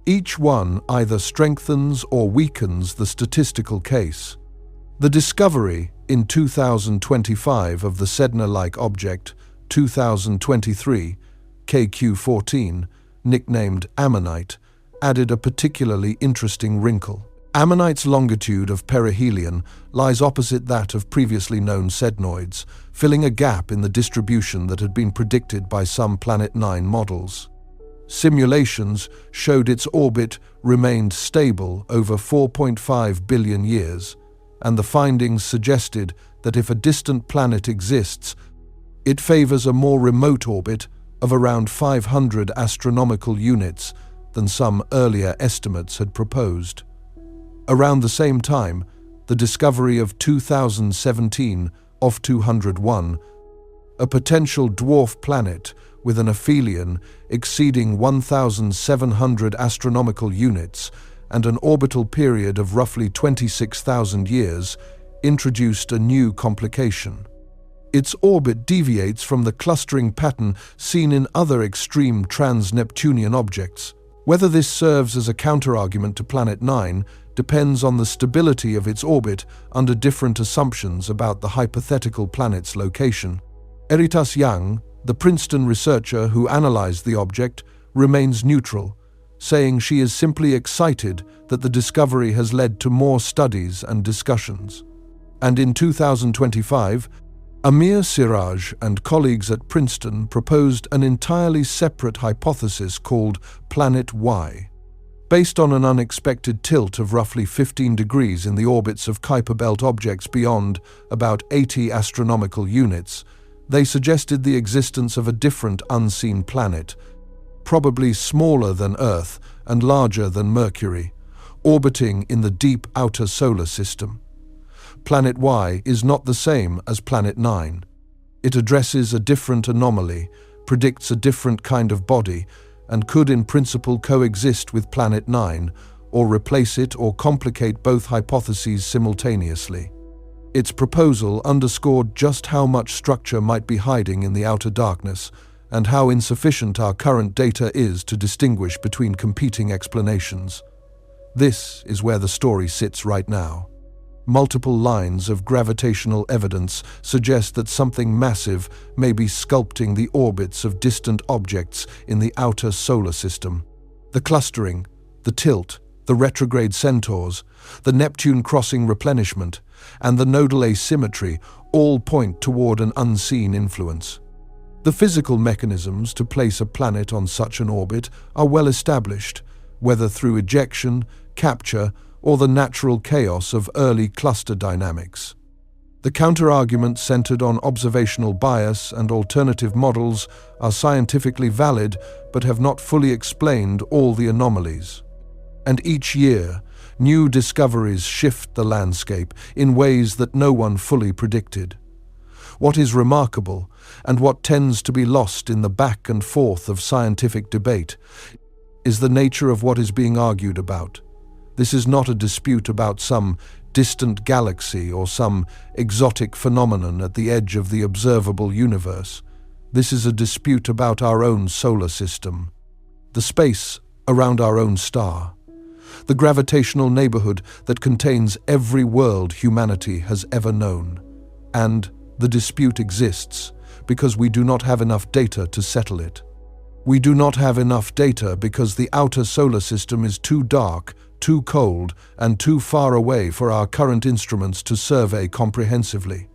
Each one either strengthens or weakens the statistical case. The discovery in 2025 of the Sedna-like object 2023 KQ-14, nicknamed Ammonite, added a particularly interesting wrinkle. Ammonite's longitude of perihelion lies opposite that of previously known sednoids, filling a gap in the distribution that had been predicted by some Planet 9 models. Simulations showed its orbit remained stable over 4.5 billion years, and the findings suggested that if a distant planet exists, it favors a more remote orbit of around 500 astronomical units than some earlier estimates had proposed. Around the same time, the discovery of 2017 of 201, a potential dwarf planet with an aphelion exceeding 1,700 astronomical units and an orbital period of roughly 26,000 years, introduced a new complication. Its orbit deviates from the clustering pattern seen in other extreme trans-Neptunian objects. Whether this serves as a counterargument to Planet 9 depends on the stability of its orbit under different assumptions about the hypothetical planet's location. Eritas Yang, the Princeton researcher who analyzed the object, remains neutral, saying she is simply excited that the discovery has led to more studies and discussions. And in 2025, Amir Siraj and colleagues at Princeton proposed an entirely separate hypothesis called Planet Y. Based on an unexpected tilt of roughly 15 degrees in the orbits of Kuiper Belt objects beyond about 80 astronomical units, they suggested the existence of a different unseen planet, probably smaller than Earth and larger than Mercury, orbiting in the deep outer solar system. Planet Y is not the same as Planet 9. It addresses a different anomaly, predicts a different kind of body, and could in principle coexist with Planet 9, or replace it or complicate both hypotheses simultaneously. Its proposal underscored just how much structure might be hiding in the outer darkness, and how insufficient our current data is to distinguish between competing explanations. This is where the story sits right now. Multiple lines of gravitational evidence suggest that something massive may be sculpting the orbits of distant objects in the outer solar system. The clustering, the tilt, the retrograde centaurs, the Neptune crossing replenishment, and the nodal asymmetry all point toward an unseen influence. The physical mechanisms to place a planet on such an orbit are well established, whether through ejection, capture, or the natural chaos of early cluster dynamics. The counterarguments centered on observational bias and alternative models are scientifically valid but have not fully explained all the anomalies. And each year, new discoveries shift the landscape in ways that no one fully predicted. What is remarkable, and what tends to be lost in the back and forth of scientific debate, is the nature of what is being argued about. This is not a dispute about some distant galaxy or some exotic phenomenon at the edge of the observable universe. This is a dispute about our own solar system, the space around our own star, the gravitational neighborhood that contains every world humanity has ever known. And the dispute exists because we do not have enough data to settle it. We do not have enough data because the outer solar system is too dark, too cold, and too far away for our current instruments to survey comprehensively.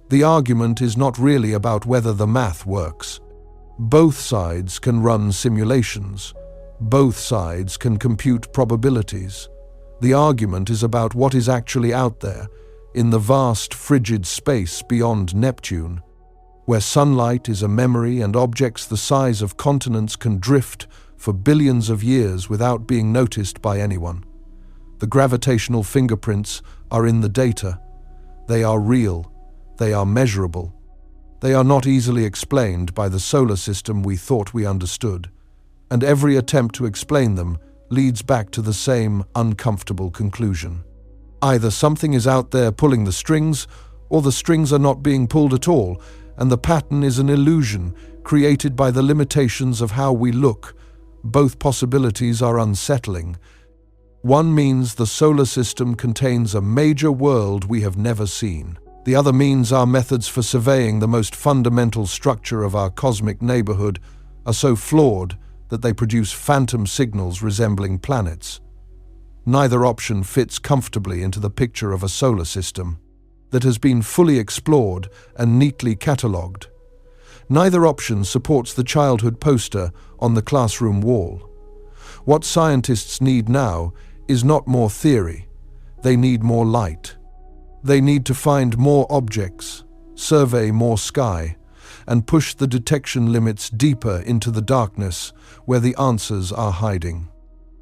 The argument is not really about whether the math works. Both sides can run simulations. Both sides can compute probabilities. The argument is about what is actually out there, in the vast frigid space beyond Neptune, where sunlight is a memory and objects the size of continents can drift for billions of years without being noticed by anyone. The gravitational fingerprints are in the data. They are real. They are measurable. They are not easily explained by the solar system we thought we understood, and every attempt to explain them leads back to the same uncomfortable conclusion. Either something is out there pulling the strings, or the strings are not being pulled at all, and the pattern is an illusion created by the limitations of how we look. Both possibilities are unsettling. One means the solar system contains a major world we have never seen. The other means our methods for surveying the most fundamental structure of our cosmic neighborhood are so flawed that they produce phantom signals resembling planets. Neither option fits comfortably into the picture of a solar system that has been fully explored and neatly catalogued. Neither option supports the childhood poster on the classroom wall. What scientists need now is not more theory. They need more light. They need to find more objects, survey more sky, and push the detection limits deeper into the darkness where the answers are hiding.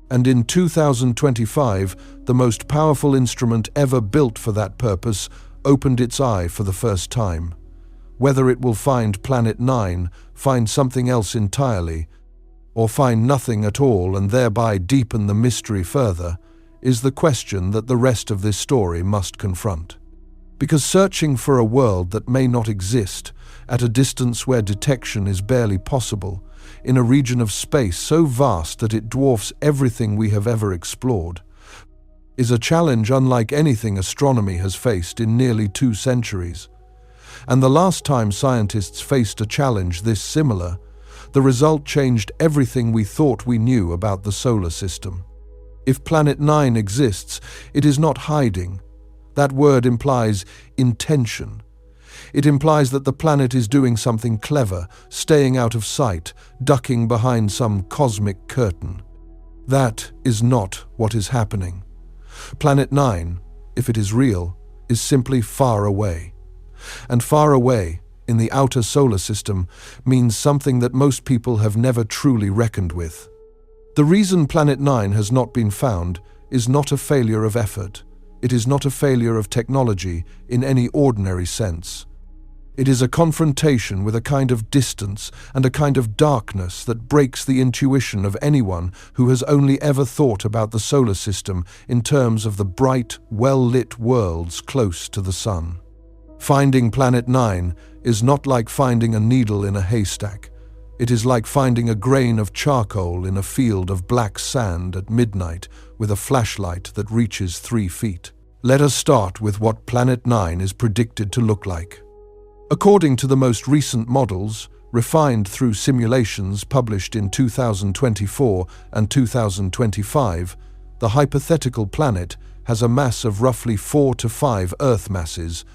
And in 2025, the most powerful instrument ever built for that purpose opened its eye for the first time. Whether it will find Planet 9, find something else entirely, or find nothing at all and thereby deepen the mystery further, is the question that the rest of this story must confront. Because searching for a world that may not exist, at a distance where detection is barely possible, in a region of space so vast that it dwarfs everything we have ever explored, is a challenge unlike anything astronomy has faced in nearly 2 centuries. And the last time scientists faced a challenge this similar, the result changed everything we thought we knew about the solar system. If Planet 9 exists, it is not hiding. That word implies intention. It implies that the planet is doing something clever, staying out of sight, ducking behind some cosmic curtain. That is not what is happening. Planet 9, if it is real, is simply far away. And far away, in the outer solar system, means something that most people have never truly reckoned with. The reason Planet 9 has not been found is not a failure of effort. It is not a failure of technology in any ordinary sense. It is a confrontation with a kind of distance and a kind of darkness that breaks the intuition of anyone who has only ever thought about the solar system in terms of the bright, well-lit worlds close to the sun. Finding Planet 9 is not like finding a needle in a haystack. It is like finding a grain of charcoal in a field of black sand at midnight with a flashlight that reaches 3 feet. Let us start with what Planet 9 is predicted to look like. According to the most recent models, refined through simulations published in 2024 and 2025, the hypothetical planet has a mass of roughly 4 to 5 Earth masses.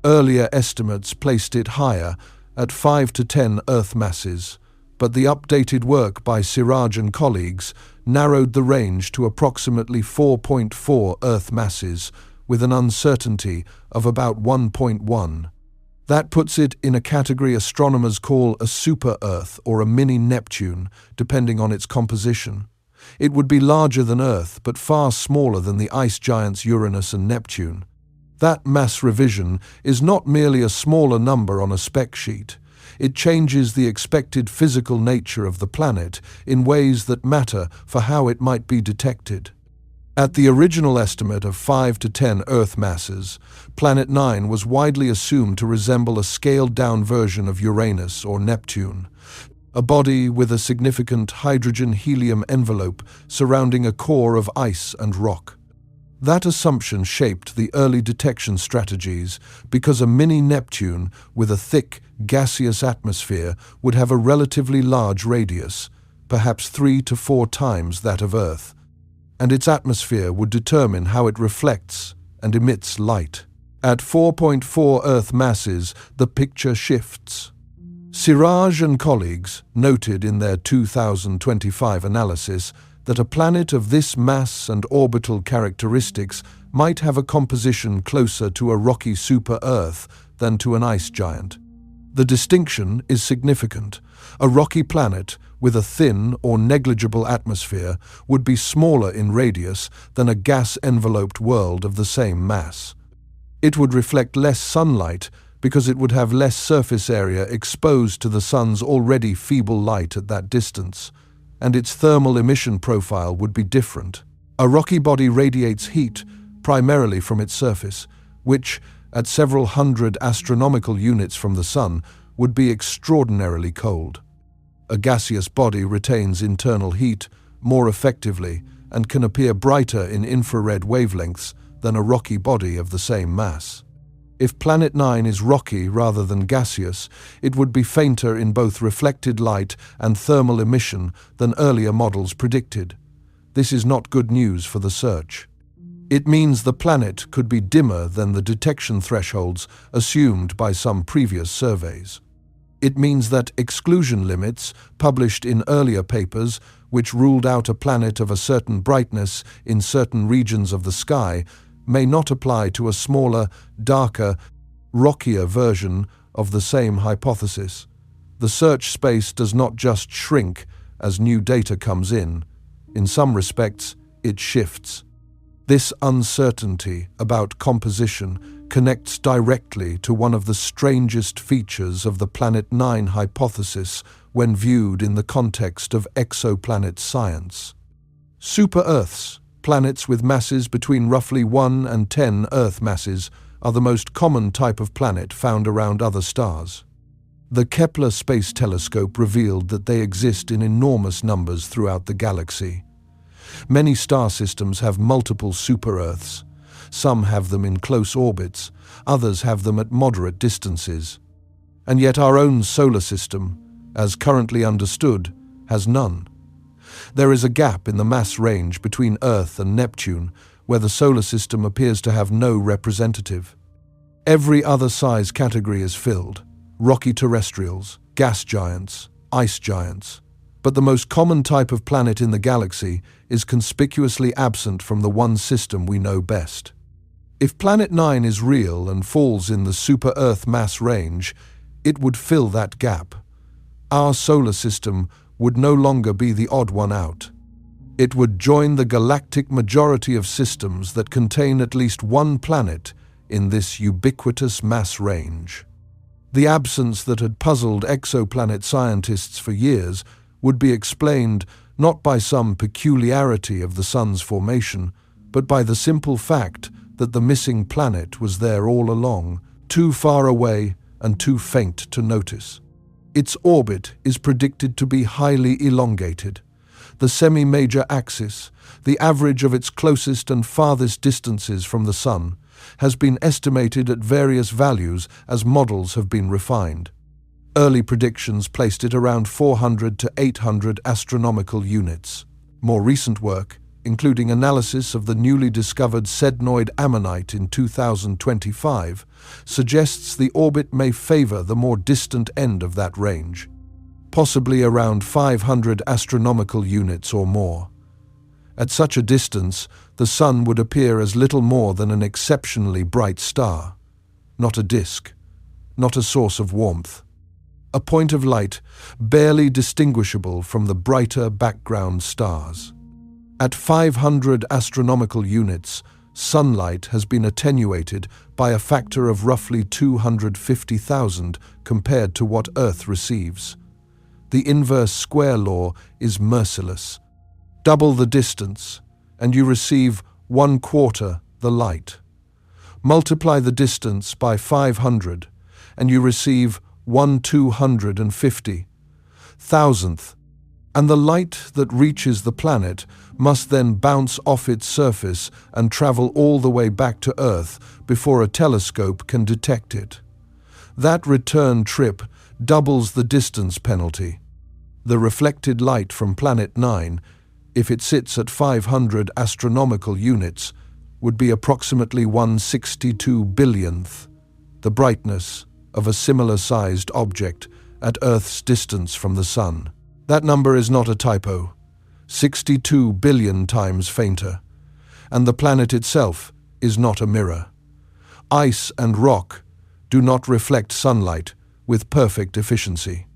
Earlier estimates placed it higher, at 5 to 10 Earth masses, but the updated work by Siraj and colleagues narrowed the range to approximately 4.4 Earth masses, with an uncertainty of about 1.1. That puts it in a category astronomers call a super-Earth or a mini-Neptune, depending on its composition. It would be larger than Earth, but far smaller than the ice giants Uranus and Neptune. That mass revision is not merely a smaller number on a spec sheet. It changes the expected physical nature of the planet in ways that matter for how it might be detected. At the original estimate of 5 to 10 Earth masses, Planet 9 was widely assumed to resemble a scaled-down version of Uranus or Neptune, a body with a significant hydrogen-helium envelope surrounding a core of ice and rock. That assumption shaped the early detection strategies because a mini-Neptune with a thick, gaseous atmosphere would have a relatively large radius, perhaps 3 to 4 times that of Earth, and its atmosphere would determine how it reflects and emits light. At 4.4 Earth masses, the picture shifts. Siraj and colleagues noted in their 2025 analysis that a planet of this mass and orbital characteristics might have a composition closer to a rocky super-Earth than to an ice giant. The distinction is significant. A rocky planet with a thin or negligible atmosphere would be smaller in radius than a gas-enveloped world of the same mass. It would reflect less sunlight because it would have less surface area exposed to the sun's already feeble light at that distance, and its thermal emission profile would be different. A rocky body radiates heat primarily from its surface, which, at several hundred astronomical units from the sun, would be extraordinarily cold. A gaseous body retains internal heat more effectively and can appear brighter in infrared wavelengths than a rocky body of the same mass. If Planet 9 is rocky rather than gaseous, it would be fainter in both reflected light and thermal emission than earlier models predicted. This is not good news for the search. It means the planet could be dimmer than the detection thresholds assumed by some previous surveys. It means that exclusion limits, published in earlier papers, which ruled out a planet of a certain brightness in certain regions of the sky, may not apply to a smaller, darker, rockier version of the same hypothesis. The search space does not just shrink as new data comes in. In some respects, it shifts. This uncertainty about composition connects directly to one of the strangest features of the Planet 9 hypothesis when viewed in the context of exoplanet science. Super-Earths, planets with masses between roughly 1 and 10 Earth masses, are the most common type of planet found around other stars. The Kepler Space Telescope revealed that they exist in enormous numbers throughout the galaxy. Many star systems have multiple super-Earths. Some have them in close orbits, others have them at moderate distances. And yet our own solar system, as currently understood, has none. There is a gap in the mass range between Earth and Neptune, where the solar system appears to have no representative. Every other size category is filled: rocky terrestrials, gas giants, ice giants. But the most common type of planet in the galaxy is conspicuously absent from the one system we know best. If Planet 9 is real and falls in the super-Earth mass range, it would fill that gap. Our solar system would no longer be the odd one out. It would join the galactic majority of systems that contain at least one planet in this ubiquitous mass range. The absence that had puzzled exoplanet scientists for years would be explained not by some peculiarity of the Sun's formation, but by the simple fact that the missing planet was there all along, too far away and too faint to notice. Its orbit is predicted to be highly elongated. The semi-major axis, the average of its closest and farthest distances from the Sun, has been estimated at various values as models have been refined. Early predictions placed it around 400 to 800 astronomical units. More recent work, including analysis of the newly discovered sednoid ammonite in 2025, suggests the orbit may favor the more distant end of that range, possibly around 500 astronomical units or more. At such a distance, the Sun would appear as little more than an exceptionally bright star, not a disk, not a source of warmth. A point of light barely distinguishable from the brighter background stars. At 500 astronomical units, sunlight has been attenuated by a factor of roughly 250,000 compared to what Earth receives. The inverse square law is merciless. Double the distance, and you receive 1/4 the light. Multiply the distance by 500, and you receive 1/250,000th, and the light that reaches the planet must then bounce off its surface and travel all the way back to Earth before a telescope can detect it. That return trip doubles the distance penalty. The reflected light from Planet 9, if it sits at 500 astronomical units, would be approximately 1/62 billionth, the brightness of a similar-sized object at Earth's distance from the Sun. That number is not a typo, 62 billion times fainter, and the planet itself is not a mirror. Ice and rock do not reflect sunlight with perfect efficiency.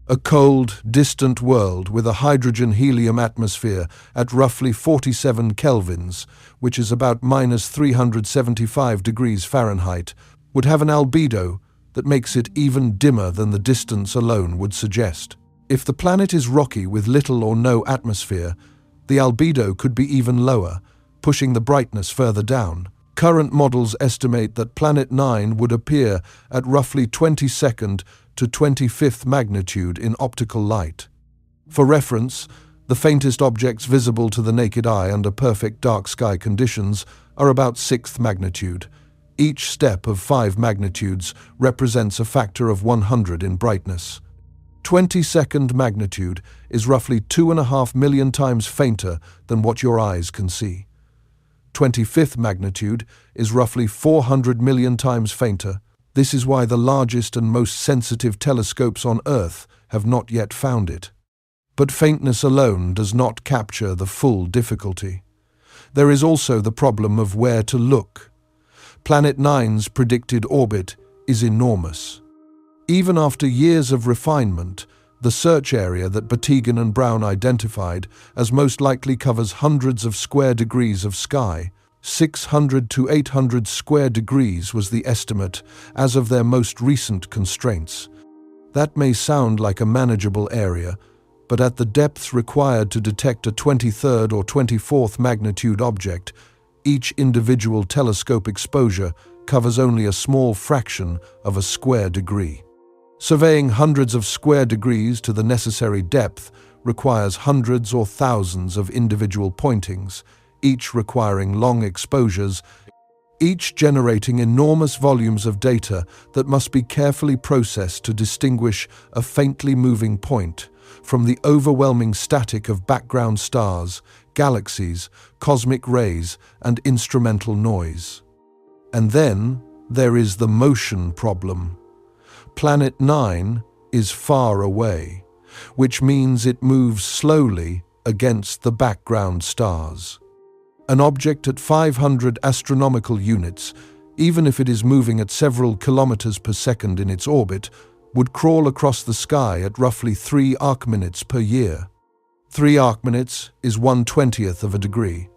A cold, distant world with a hydrogen-helium atmosphere at roughly 47 kelvins, which is about -375 degrees Fahrenheit, would have an albedo that makes it even dimmer than the distance alone would suggest. If the planet is rocky with little or no atmosphere, the albedo could be even lower, pushing the brightness further down. Current models estimate that Planet 9 would appear at roughly 22nd to 25th magnitude in optical light. For reference, the faintest objects visible to the naked eye under perfect dark sky conditions are about 6th magnitude. Each step of 5 magnitudes represents a factor of 100 in brightness. 22nd magnitude is roughly 2.5 million times fainter than what your eyes can see. 25th magnitude is roughly 400 million times fainter, This is why the largest and most sensitive telescopes on Earth have not yet found it. But faintness alone does not capture the full difficulty. There is also the problem of where to look. Planet 9's predicted orbit is enormous. Even after years of refinement, the search area that Batygin and Brown identified as most likely covers hundreds of square degrees of sky. 600 to 800 square degrees was the estimate as of their most recent constraints. That may sound like a manageable area, but at the depths required to detect a 23rd or 24th magnitude object, each individual telescope exposure covers only a small fraction of a square degree. Surveying hundreds of square degrees to the necessary depth requires hundreds or thousands of individual pointings, each requiring long exposures, each generating enormous volumes of data that must be carefully processed to distinguish a faintly moving point from the overwhelming static of background stars, galaxies, cosmic rays, and instrumental noise. And then there is the motion problem. Planet 9 is far away, which means it moves slowly against the background stars. An object at 500 astronomical units, even if it is moving at several kilometers per second in its orbit, would crawl across the sky at roughly 3 arcminutes per year. 3 arcminutes is 1/20th of a degree.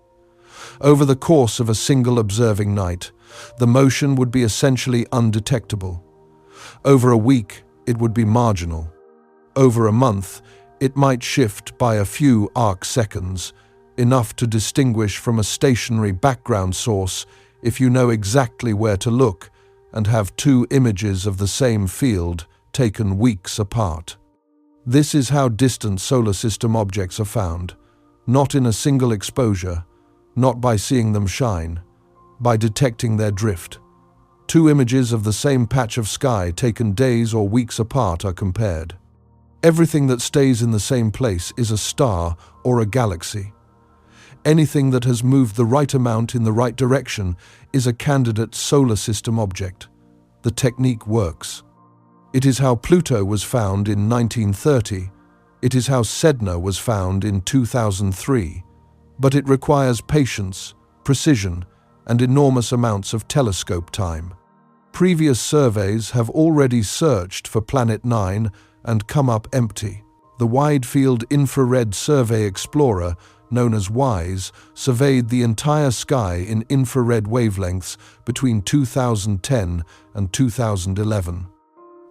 Over the course of a single observing night, the motion would be essentially undetectable. Over a week, it would be marginal. Over a month, it might shift by a few arc-seconds, enough to distinguish from a stationary background source if you know exactly where to look and have 2 images of the same field taken weeks apart. This is how distant solar system objects are found, not in a single exposure, not by seeing them shine, by detecting their drift. 2 images of the same patch of sky taken days or weeks apart are compared. Everything that stays in the same place is a star or a galaxy. Anything that has moved the right amount in the right direction is a candidate solar system object. The technique works. It is how Pluto was found in 1930. It is how Sedna was found in 2003. But it requires patience, precision, and enormous amounts of telescope time. Previous surveys have already searched for Planet 9 and come up empty. The Wide Field Infrared Survey Explorer, known as WISE, surveyed the entire sky in infrared wavelengths between 2010 and 2011.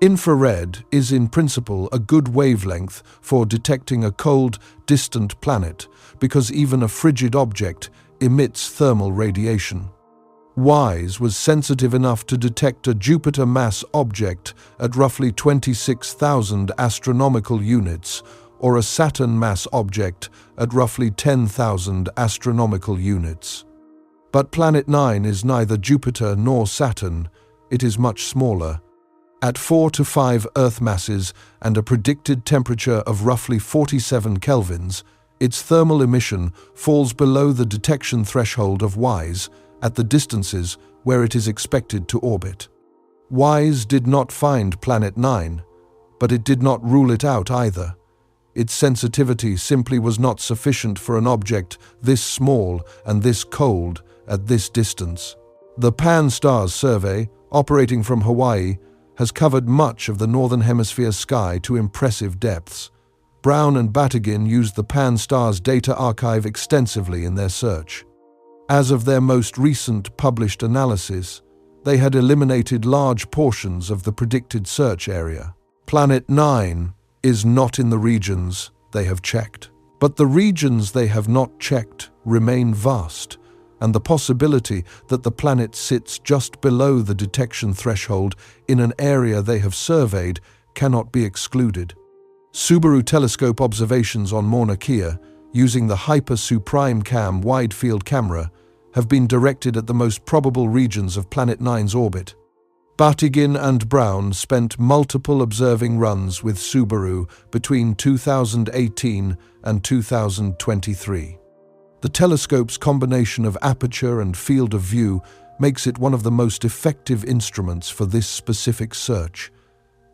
Infrared is in principle a good wavelength for detecting a cold, distant planet because even a frigid object emits thermal radiation. WISE was sensitive enough to detect a Jupiter mass object at roughly 26,000 astronomical units, or a Saturn mass object at roughly 10,000 astronomical units. But Planet 9 is neither Jupiter nor Saturn. It is much smaller. At 4 to 5 Earth masses and a predicted temperature of roughly 47 kelvins, its thermal emission falls below the detection threshold of WISE at the distances where it is expected to orbit. WISE did not find Planet 9, but it did not rule it out either. Its sensitivity simply was not sufficient for an object this small and this cold at this distance. The Pan-STARRS survey, operating from Hawaii, has covered much of the Northern Hemisphere sky to impressive depths. Brown and Batygin used the Pan-STARRS data archive extensively in their search. As of their most recent published analysis, they had eliminated large portions of the predicted search area. Planet 9 is not in the regions they have checked. But the regions they have not checked remain vast, and the possibility that the planet sits just below the detection threshold in an area they have surveyed cannot be excluded. Subaru telescope observations on Mauna Kea, using the Hyper-Suprime Cam wide-field camera, have been directed at the most probable regions of Planet 9's orbit. Batygin and Brown spent multiple observing runs with Subaru between 2018 and 2023. The telescope's combination of aperture and field of view makes it one of the most effective instruments for this specific search.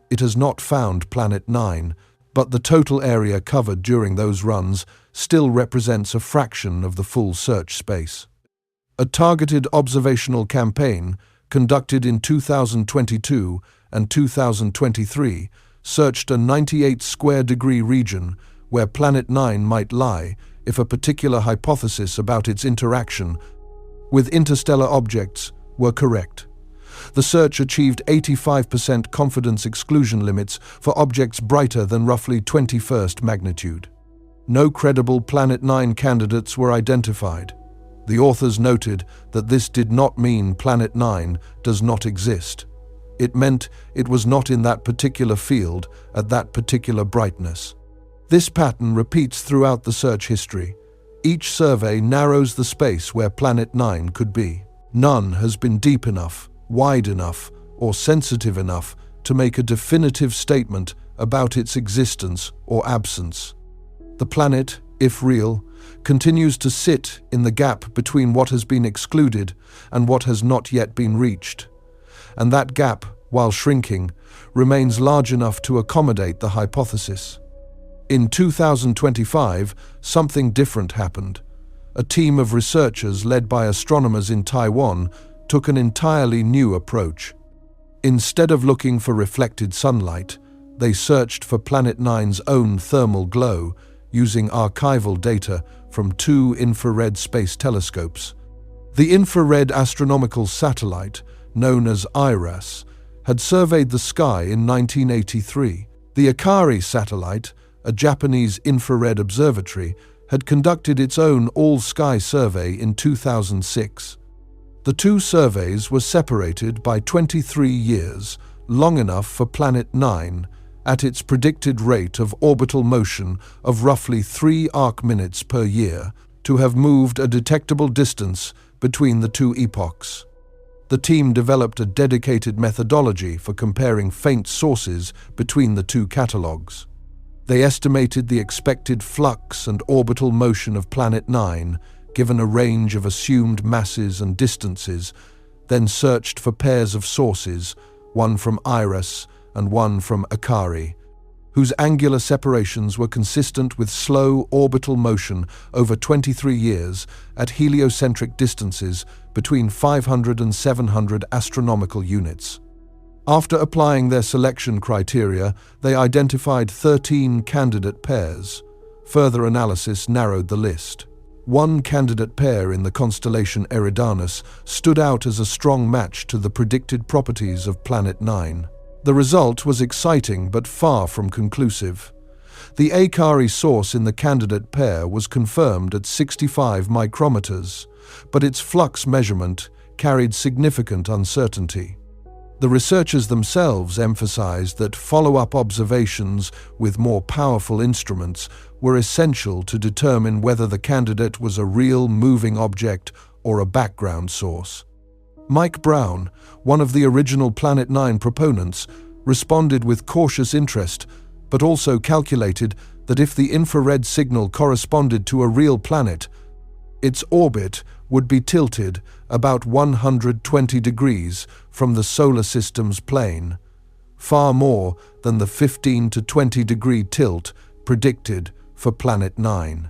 It has not found Planet 9, but the total area covered during those runs still represents a fraction of the full search space. A targeted observational campaign conducted in 2022 and 2023 searched a 98-square-degree region where Planet 9 might lie if a particular hypothesis about its interaction with interstellar objects were correct. The search achieved 85% confidence exclusion limits for objects brighter than roughly 21st magnitude. No credible Planet 9 candidates were identified. The authors noted that this did not mean Planet 9 does not exist. It meant it was not in that particular field at that particular brightness. This pattern repeats throughout the search history. Each survey narrows the space where Planet 9 could be. None has been deep enough, wide enough, or sensitive enough to make a definitive statement about its existence or absence. The planet, if real, continues to sit in the gap between what has been excluded and what has not yet been reached. And that gap, while shrinking, remains large enough to accommodate the hypothesis. In 2025, something different happened. A team of researchers led by astronomers in Taiwan took an entirely new approach. Instead of looking for reflected sunlight, they searched for Planet 9's own thermal glow using archival data from 2 infrared space telescopes. The infrared astronomical satellite, known as IRAS, had surveyed the sky in 1983. The Akari satellite, a Japanese infrared observatory, had conducted its own all-sky survey in 2006. The 2 surveys were separated by 23 years, long enough for Planet 9, at its predicted rate of orbital motion of roughly 3 arc-minutes per year, to have moved a detectable distance between the 2 epochs. The team developed a dedicated methodology for comparing faint sources between the 2 catalogues. They estimated the expected flux and orbital motion of Planet 9, given a range of assumed masses and distances, then searched for pairs of sources, one from IRAS and one from Akari, whose angular separations were consistent with slow orbital motion over 23 years at heliocentric distances between 500 and 700 astronomical units. After applying their selection criteria, they identified 13 candidate pairs. Further analysis narrowed the list. One candidate pair in the constellation Eridanus stood out as a strong match to the predicted properties of Planet 9. The result was exciting but far from conclusive. The Akari source in the candidate pair was confirmed at 65 micrometers, but its flux measurement carried significant uncertainty. The researchers themselves emphasized that follow-up observations with more powerful instruments were essential to determine whether the candidate was a real moving object or a background source. Mike Brown, one of the original Planet 9 proponents, responded with cautious interest, but also calculated that if the infrared signal corresponded to a real planet, its orbit would be tilted about 120 degrees from the solar system's plane, far more than the 15 to 20 degree tilt predicted for Planet 9.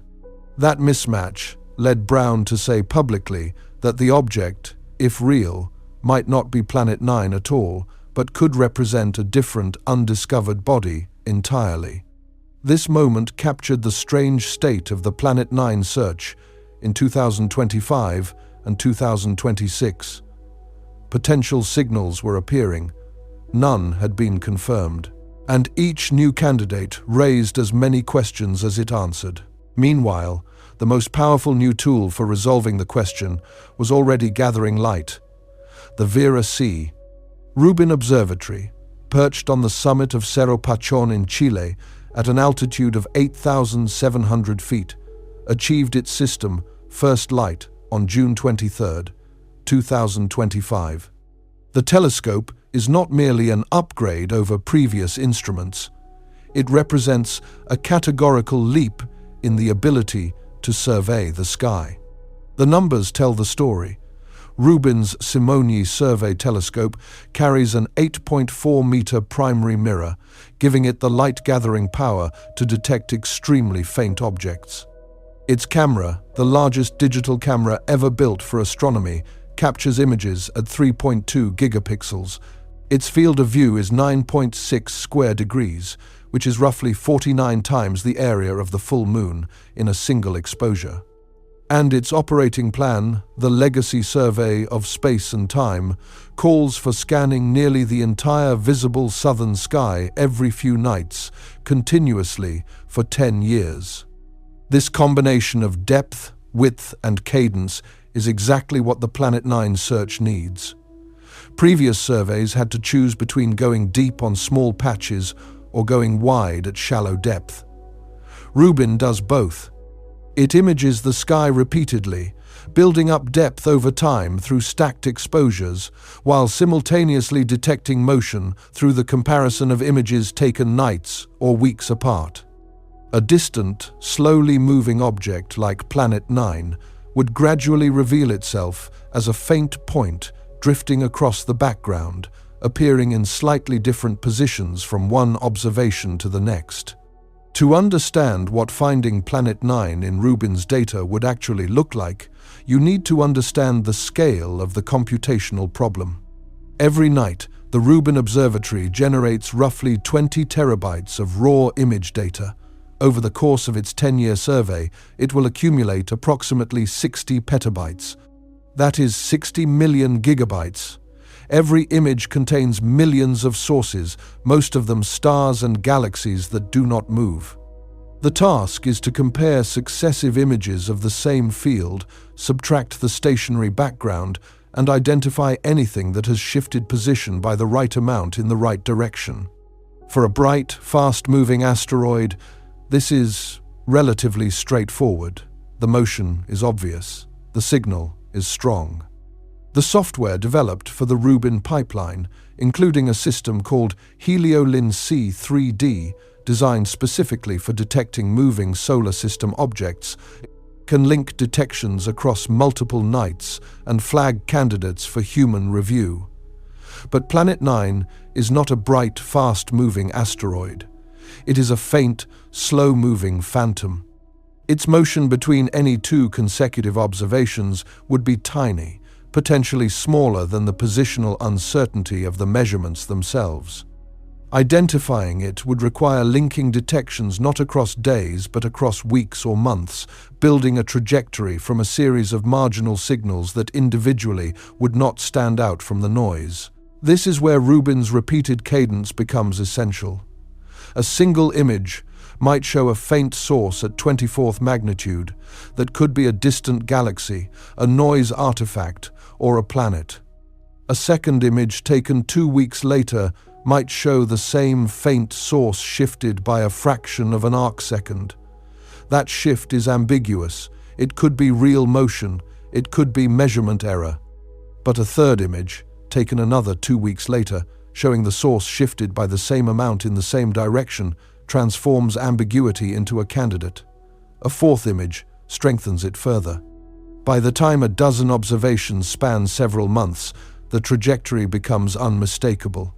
That mismatch led Brown to say publicly that the object, if real, might not be Planet 9 at all, but could represent a different, undiscovered body entirely. This moment captured the strange state of the Planet 9 search in 2025 and 2026. Potential signals were appearing. None had been confirmed, and each new candidate raised as many questions as it answered. Meanwhile, the most powerful new tool for resolving the question was already gathering light. The Vera C. Rubin Observatory, perched on the summit of Cerro Pachón in Chile at an altitude of 8,700 feet, achieved its system first light on June 23, 2025. The telescope is not merely an upgrade over previous instruments. It represents a categorical leap in the ability to survey the sky. The numbers tell the story. Rubin's Simony Survey telescope carries an 8.4-meter primary mirror, giving it the light-gathering power to detect extremely faint objects. Its camera, the largest digital camera ever built for astronomy, captures images at 3.2 gigapixels. Its field of view is 9.6 square degrees, which is roughly 49 times the area of the full moon in a single exposure. And its operating plan, the Legacy Survey of Space and Time, calls for scanning nearly the entire visible southern sky every few nights, continuously for 10 years. This combination of depth, width, and cadence is exactly what the Planet 9 search needs. Previous surveys had to choose between going deep on small patches or going wide at shallow depth. Rubin does both. It images the sky repeatedly, building up depth over time through stacked exposures, while simultaneously detecting motion through the comparison of images taken nights or weeks apart. A distant, slowly moving object like Planet 9 would gradually reveal itself as a faint point drifting across the background, appearing in slightly different positions from one observation to the next. To understand what finding Planet 9 in Rubin's data would actually look like, you need to understand the scale of the computational problem. Every night, the Rubin Observatory generates roughly 20 terabytes of raw image data. Over the course of its 10-year survey, it will accumulate approximately 60 petabytes. That is 60 million gigabytes. Every image contains millions of sources, most of them stars and galaxies that do not move. The task is to compare successive images of the same field, subtract the stationary background, and identify anything that has shifted position by the right amount in the right direction. For a bright, fast-moving asteroid, this is relatively straightforward. The motion is obvious. The signal is strong. The software developed for the Rubin pipeline, including a system called HelioLin-C 3D, designed specifically for detecting moving solar system objects, can link detections across multiple nights and flag candidates for human review. But Planet 9 is not a bright, fast-moving asteroid. It is a faint, slow-moving phantom. Its motion between any two consecutive observations would be tiny, potentially smaller than the positional uncertainty of the measurements themselves. Identifying it would require linking detections not across days but across weeks or months, building a trajectory from a series of marginal signals that individually would not stand out from the noise. This is where Rubin's repeated cadence becomes essential. A single image might show a faint source at 24th magnitude that could be a distant galaxy, a noise artifact, or a planet. A second image taken 2 weeks later might show the same faint source shifted by a fraction of an arcsecond. That shift is ambiguous. It could be real motion, it could be measurement error. But a third image, taken another 2 weeks later, showing the source shifted by the same amount in the same direction, transforms ambiguity into a candidate. A fourth image strengthens it further. By the time a dozen observations span several months, the trajectory becomes unmistakable.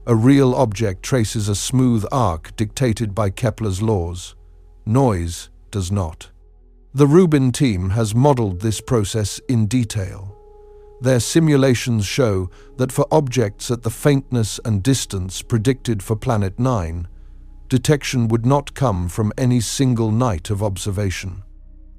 A real object traces a smooth arc dictated by Kepler's laws. Noise does not. The Rubin team has modeled this process in detail. Their simulations show that for objects at the faintness and distance predicted for Planet 9, detection would not come from any single night of observation.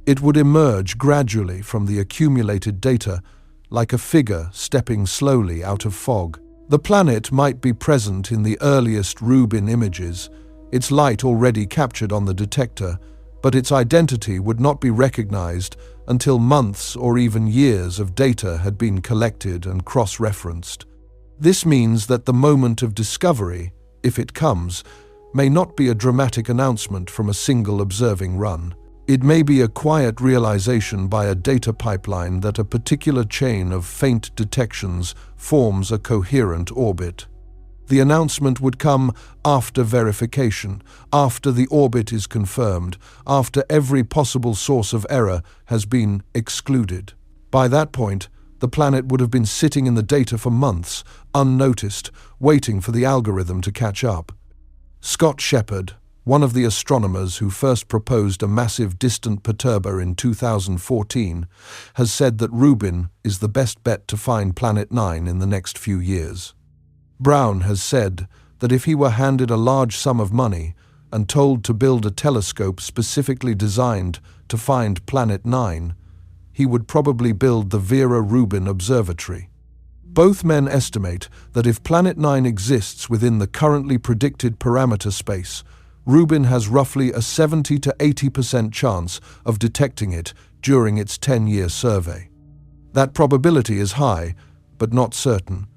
It would emerge gradually from the accumulated data, like a figure stepping slowly out of fog. The planet might be present in the earliest Rubin images, its light already captured on the detector, but its identity would not be recognized until months or even years of data had been collected and cross-referenced. This means that the moment of discovery, if it comes, may not be a dramatic announcement from a single observing run. It may be a quiet realization by a data pipeline that a particular chain of faint detections forms a coherent orbit. The announcement would come after verification, after the orbit is confirmed, after every possible source of error has been excluded. By that point, the planet would have been sitting in the data for months, unnoticed, waiting for the algorithm to catch up. Scott Shepherd, one of the astronomers who first proposed a massive distant perturber in 2014, has said that Rubin is the best bet to find Planet 9 in the next few years. Brown has said that if he were handed a large sum of money and told to build a telescope specifically designed to find Planet 9, he would probably build the Vera Rubin Observatory. Both men estimate that if Planet 9 exists within the currently predicted parameter space, Rubin has roughly a 70 to 80% chance of detecting it during its 10-year survey. That probability is high, but not certain.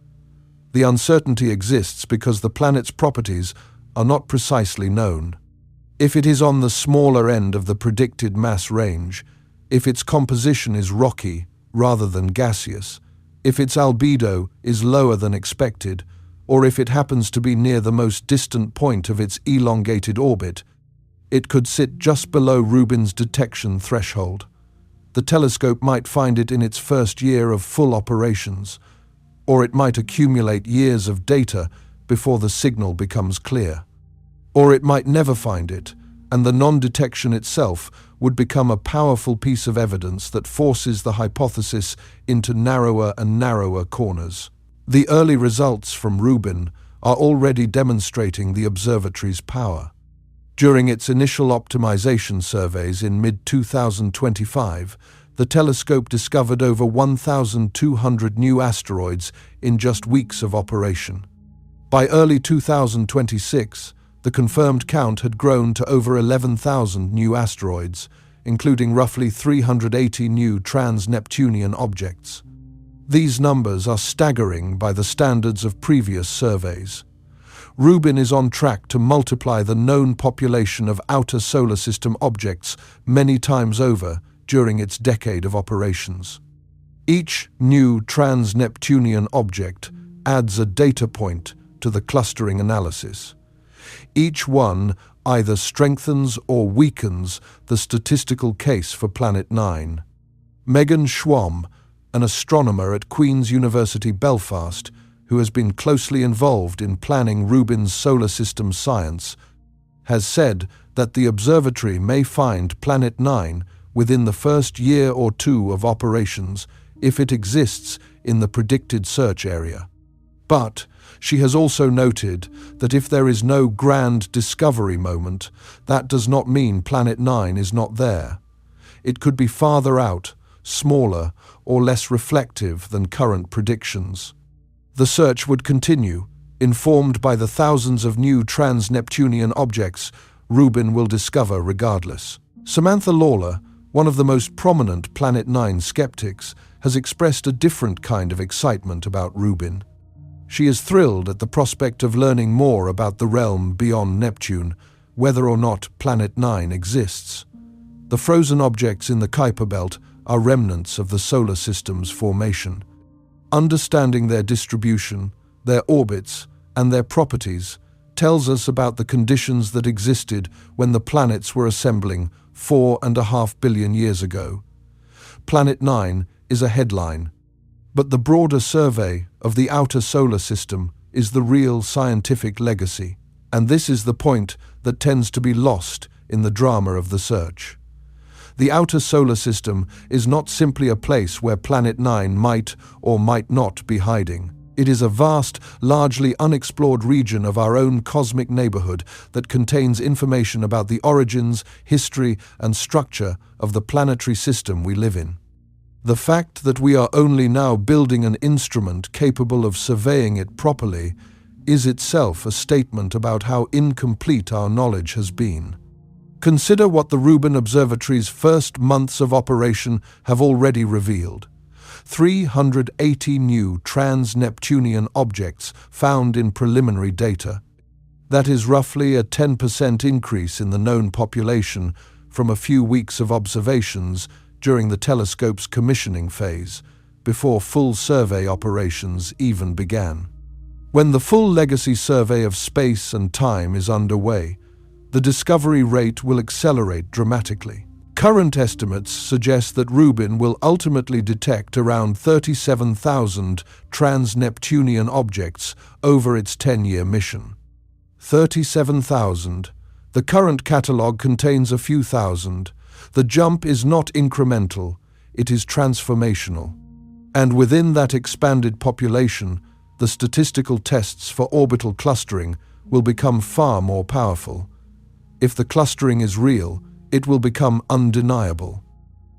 The uncertainty exists because the planet's properties are not precisely known. If it is on the smaller end of the predicted mass range, if its composition is rocky rather than gaseous, if its albedo is lower than expected, or if it happens to be near the most distant point of its elongated orbit, it could sit just below Rubin's detection threshold. The telescope might find it in its first year of full operations, or it might accumulate years of data before the signal becomes clear. Or it might never find it, and the non-detection itself would become a powerful piece of evidence that forces the hypothesis into narrower and narrower corners. The early results from Rubin are already demonstrating the observatory's power. During its initial optimization surveys in mid-2025, the telescope discovered over 1,200 new asteroids in just weeks of operation. By early 2026, the confirmed count had grown to over 11,000 new asteroids, including roughly 380 new trans-Neptunian objects. These numbers are staggering by the standards of previous surveys. Rubin is on track to multiply the known population of outer solar system objects many times over during its decade of operations. Each new trans-Neptunian object adds a data point to the clustering analysis. Each one either strengthens or weakens the statistical case for Planet 9. Megan Schwamm, an astronomer at Queen's University Belfast, who has been closely involved in planning Rubin's solar system science, has said that the observatory may find Planet 9 within the first year or two of operations if it exists in the predicted search area. But she has also noted that if there is no grand discovery moment, that does not mean Planet 9 is not there. It could be farther out, smaller, or less reflective than current predictions. The search would continue, informed by the thousands of new trans-Neptunian objects Rubin will discover regardless. Samantha Lawler, one of the most prominent Planet 9 skeptics, has expressed a different kind of excitement about Rubin. She is thrilled at the prospect of learning more about the realm beyond Neptune, whether or not Planet 9 exists. The frozen objects in the Kuiper Belt are remnants of the solar system's formation. Understanding their distribution, their orbits, and their properties tells us about the conditions that existed when the planets were assembling 4.5 billion years ago. Planet 9 is a headline, but the broader survey of the outer solar system is the real scientific legacy, and this is the point that tends to be lost in the drama of the search. The outer solar system is not simply a place where Planet 9 might or might not be hiding. It is a vast, largely unexplored region of our own cosmic neighborhood that contains information about the origins, history, and structure of the planetary system we live in. The fact that we are only now building an instrument capable of surveying it properly is itself a statement about how incomplete our knowledge has been. Consider what the Rubin Observatory's first months of operation have already revealed. 380 new trans-Neptunian objects found in preliminary data. That is roughly a 10% increase in the known population from a few weeks of observations during the telescope's commissioning phase, before full survey operations even began. When the full legacy survey of space and time is underway, the discovery rate will accelerate dramatically. Current estimates suggest that Rubin will ultimately detect around 37,000 trans-Neptunian objects over its 10-year mission. 37,000. The current catalogue contains a few thousand. The jump is not incremental, it is transformational. And within that expanded population, the statistical tests for orbital clustering will become far more powerful. If the clustering is real, it will become undeniable.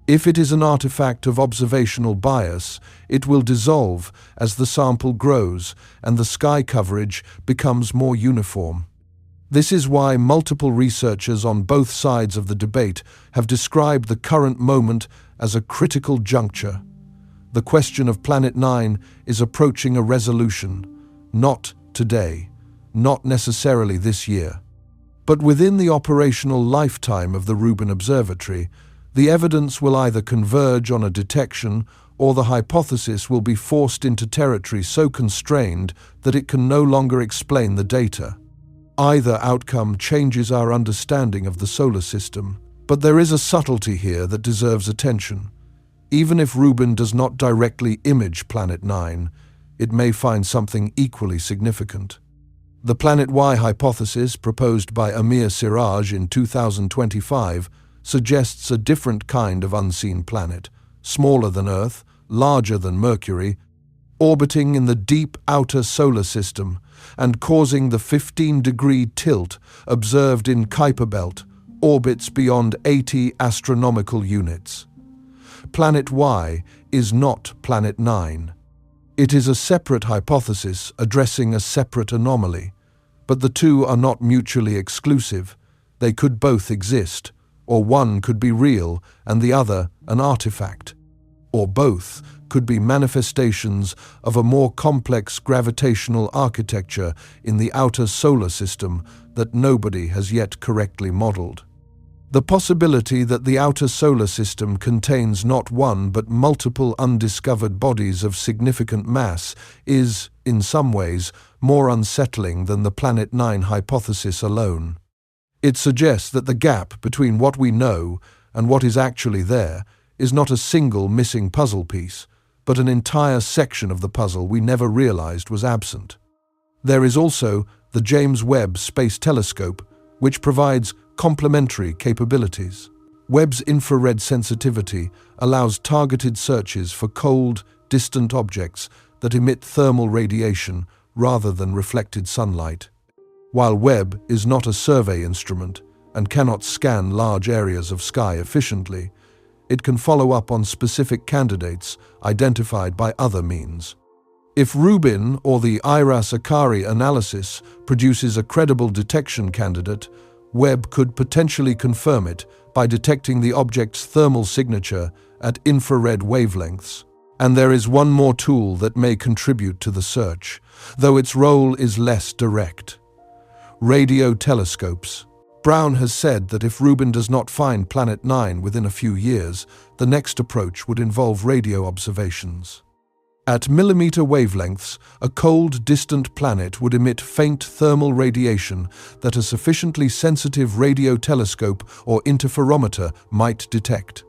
If it is an artifact of observational bias, it will dissolve as the sample grows and the sky coverage becomes more uniform. This is why multiple researchers on both sides of the debate have described the current moment as a critical juncture. The question of Planet 9 is approaching a resolution, not today, not necessarily this year. But within the operational lifetime of the Rubin Observatory, the evidence will either converge on a detection or the hypothesis will be forced into territory so constrained that it can no longer explain the data. Either outcome changes our understanding of the solar system, but there is a subtlety here that deserves attention. Even if Rubin does not directly image Planet 9, it may find something equally significant. The Planet Y hypothesis, proposed by Amir Siraj in 2025, suggests a different kind of unseen planet, smaller than Earth, larger than Mercury, orbiting in the deep outer solar system and causing the 15-degree tilt observed in Kuiper Belt, orbits beyond 80 astronomical units. Planet Y is not Planet 9. It is a separate hypothesis addressing a separate anomaly, but the two are not mutually exclusive. They could both exist, or one could be real and the other an artifact, or both could be manifestations of a more complex gravitational architecture in the outer solar system that nobody has yet correctly modeled. The possibility that the outer solar system contains not one but multiple undiscovered bodies of significant mass is, in some ways, more unsettling than the Planet 9 hypothesis alone. It suggests that the gap between what we know and what is actually there is not a single missing puzzle piece, but an entire section of the puzzle we never realized was absent. There is also the James Webb Space Telescope, which provides complementary capabilities. Webb's infrared sensitivity allows targeted searches for cold, distant objects that emit thermal radiation rather than reflected sunlight. While Webb is not a survey instrument and cannot scan large areas of sky efficiently, it can follow up on specific candidates identified by other means. If Rubin or the Ira-Sakari analysis produces a credible detection candidate, Webb could potentially confirm it by detecting the object's thermal signature at infrared wavelengths. And there is one more tool that may contribute to the search, though its role is less direct. Radio telescopes. Brown has said that if Rubin does not find Planet 9 within a few years, the next approach would involve radio observations. At millimeter wavelengths, a cold, distant planet would emit faint thermal radiation that a sufficiently sensitive radio telescope or interferometer might detect.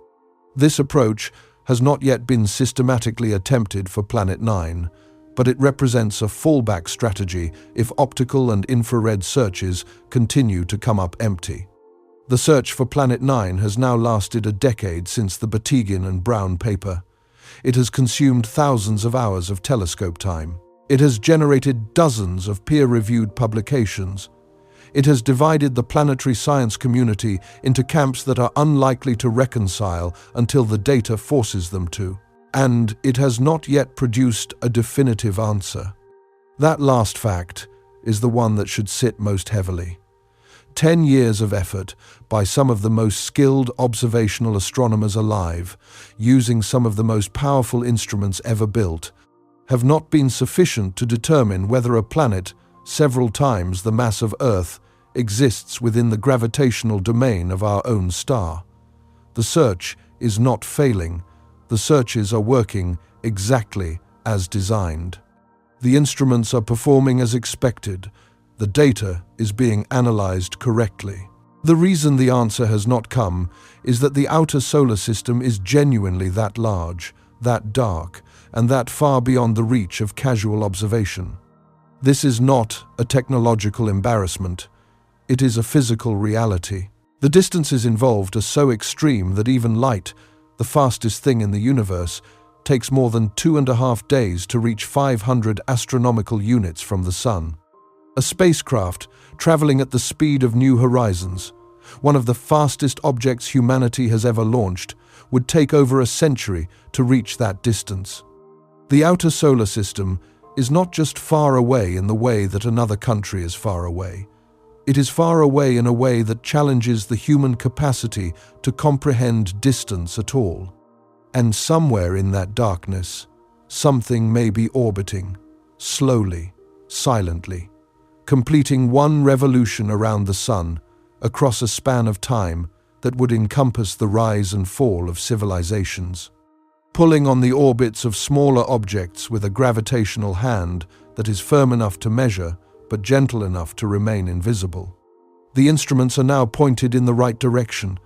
This approach has not yet been systematically attempted for Planet 9, but it represents a fallback strategy if optical and infrared searches continue to come up empty. The search for Planet 9 has now lasted a decade since the Batygin and Brown paper. It has consumed thousands of hours of telescope time. It has generated dozens of peer-reviewed publications. It has divided the planetary science community into camps that are unlikely to reconcile until the data forces them to. And it has not yet produced a definitive answer. That last fact is the one that should sit most heavily. 10 years of effort by some of the most skilled observational astronomers alive, using some of the most powerful instruments ever built, have not been sufficient to determine whether a planet, several times the mass of Earth, exists within the gravitational domain of our own star. The search is not failing. The searches are working exactly as designed. The instruments are performing as expected. The data is being analyzed correctly. The reason the answer has not come is that the outer solar system is genuinely that large, that dark, and that far beyond the reach of casual observation. This is not a technological embarrassment. It is a physical reality. The distances involved are so extreme that even light, the fastest thing in the universe, takes more than 2.5 days to reach 500 astronomical units from the Sun. A spacecraft traveling at the speed of New Horizons, one of the fastest objects humanity has ever launched, would take over a century to reach that distance. The outer solar system is not just far away in the way that another country is far away. It is far away in a way that challenges the human capacity to comprehend distance at all. And somewhere in that darkness, something may be orbiting, slowly, silently, completing one revolution around the Sun across a span of time that would encompass the rise and fall of civilizations, pulling on the orbits of smaller objects with a gravitational hand that is firm enough to measure but gentle enough to remain invisible. The instruments are now pointed in the right direction,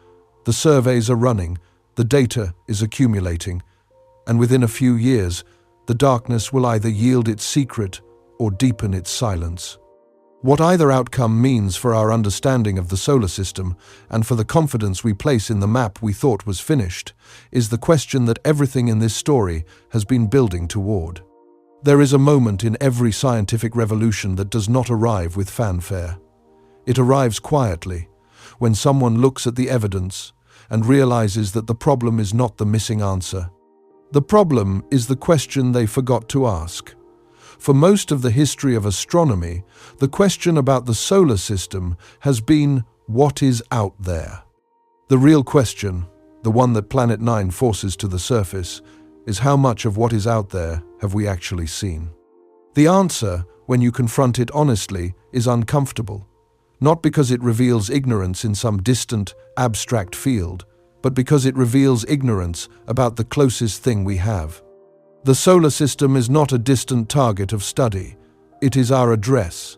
the surveys are running, the data is accumulating, and within a few years, the darkness will either yield its secret or deepen its silence. What either outcome means for our understanding of the solar system and for the confidence we place in the map we thought was finished is the question that everything in this story has been building toward. There is a moment in every scientific revolution that does not arrive with fanfare. It arrives quietly, when someone looks at the evidence and realizes that the problem is not the missing answer. The problem is the question they forgot to ask. For most of the history of astronomy, the question about the solar system has been, what is out there? The real question, the one that Planet 9 forces to the surface, is how much of what is out there have we actually seen? The answer, when you confront it honestly, is uncomfortable. Not because it reveals ignorance in some distant, abstract field, but because it reveals ignorance about the closest thing we have. The solar system is not a distant target of study. It is our address.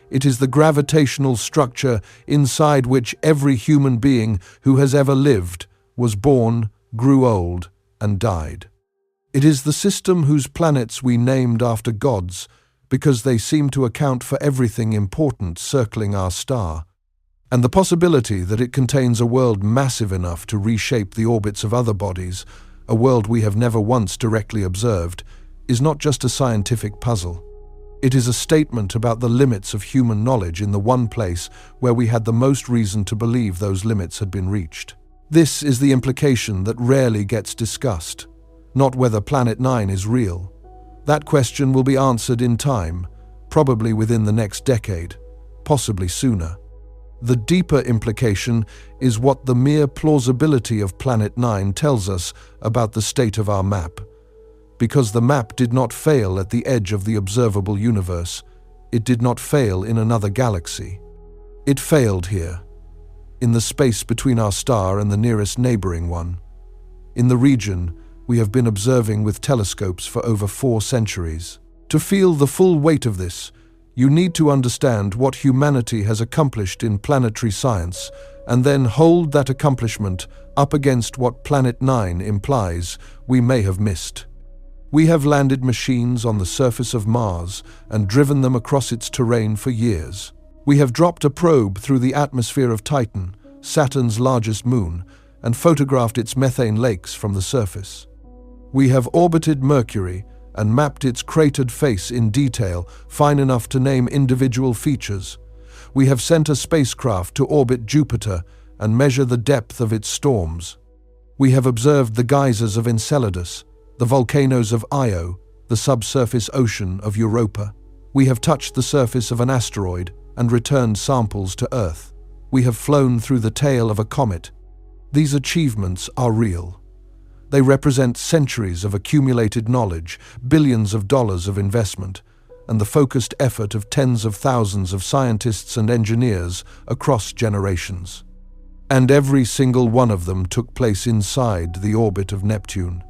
It is the gravitational structure inside which every human being who has ever lived was born, grew old, and died. It is the system whose planets we named after gods because they seem to account for everything important circling our star. And the possibility that it contains a world massive enough to reshape the orbits of other bodies, a world we have never once directly observed, is not just a scientific puzzle. It is a statement about the limits of human knowledge in the one place where we had the most reason to believe those limits had been reached. This is the implication that rarely gets discussed, not whether Planet 9 is real. That question will be answered in time, probably within the next decade, possibly sooner. The deeper implication is what the mere plausibility of Planet 9 tells us about the state of our map. Because the map did not fail at the edge of the observable universe, it did not fail in another galaxy. It failed here, in the space between our star and the nearest neighboring one. In the region we have been observing with telescopes for over 4 centuries. To feel the full weight of this, you need to understand what humanity has accomplished in planetary science and then hold that accomplishment up against what Planet 9 implies we may have missed. We have landed machines on the surface of Mars and driven them across its terrain for years. We have dropped a probe through the atmosphere of Titan, Saturn's largest moon, and photographed its methane lakes from the surface. We have orbited Mercury and mapped its cratered face in detail, fine enough to name individual features. We have sent a spacecraft to orbit Jupiter and measure the depth of its storms. We have observed the geysers of Enceladus, the volcanoes of Io, the subsurface ocean of Europa. We have touched the surface of an asteroid and returned samples to Earth. We have flown through the tail of a comet. These achievements are real. They represent centuries of accumulated knowledge, billions of dollars of investment, and the focused effort of tens of thousands of scientists and engineers across generations. And every single one of them took place inside the orbit of Neptune,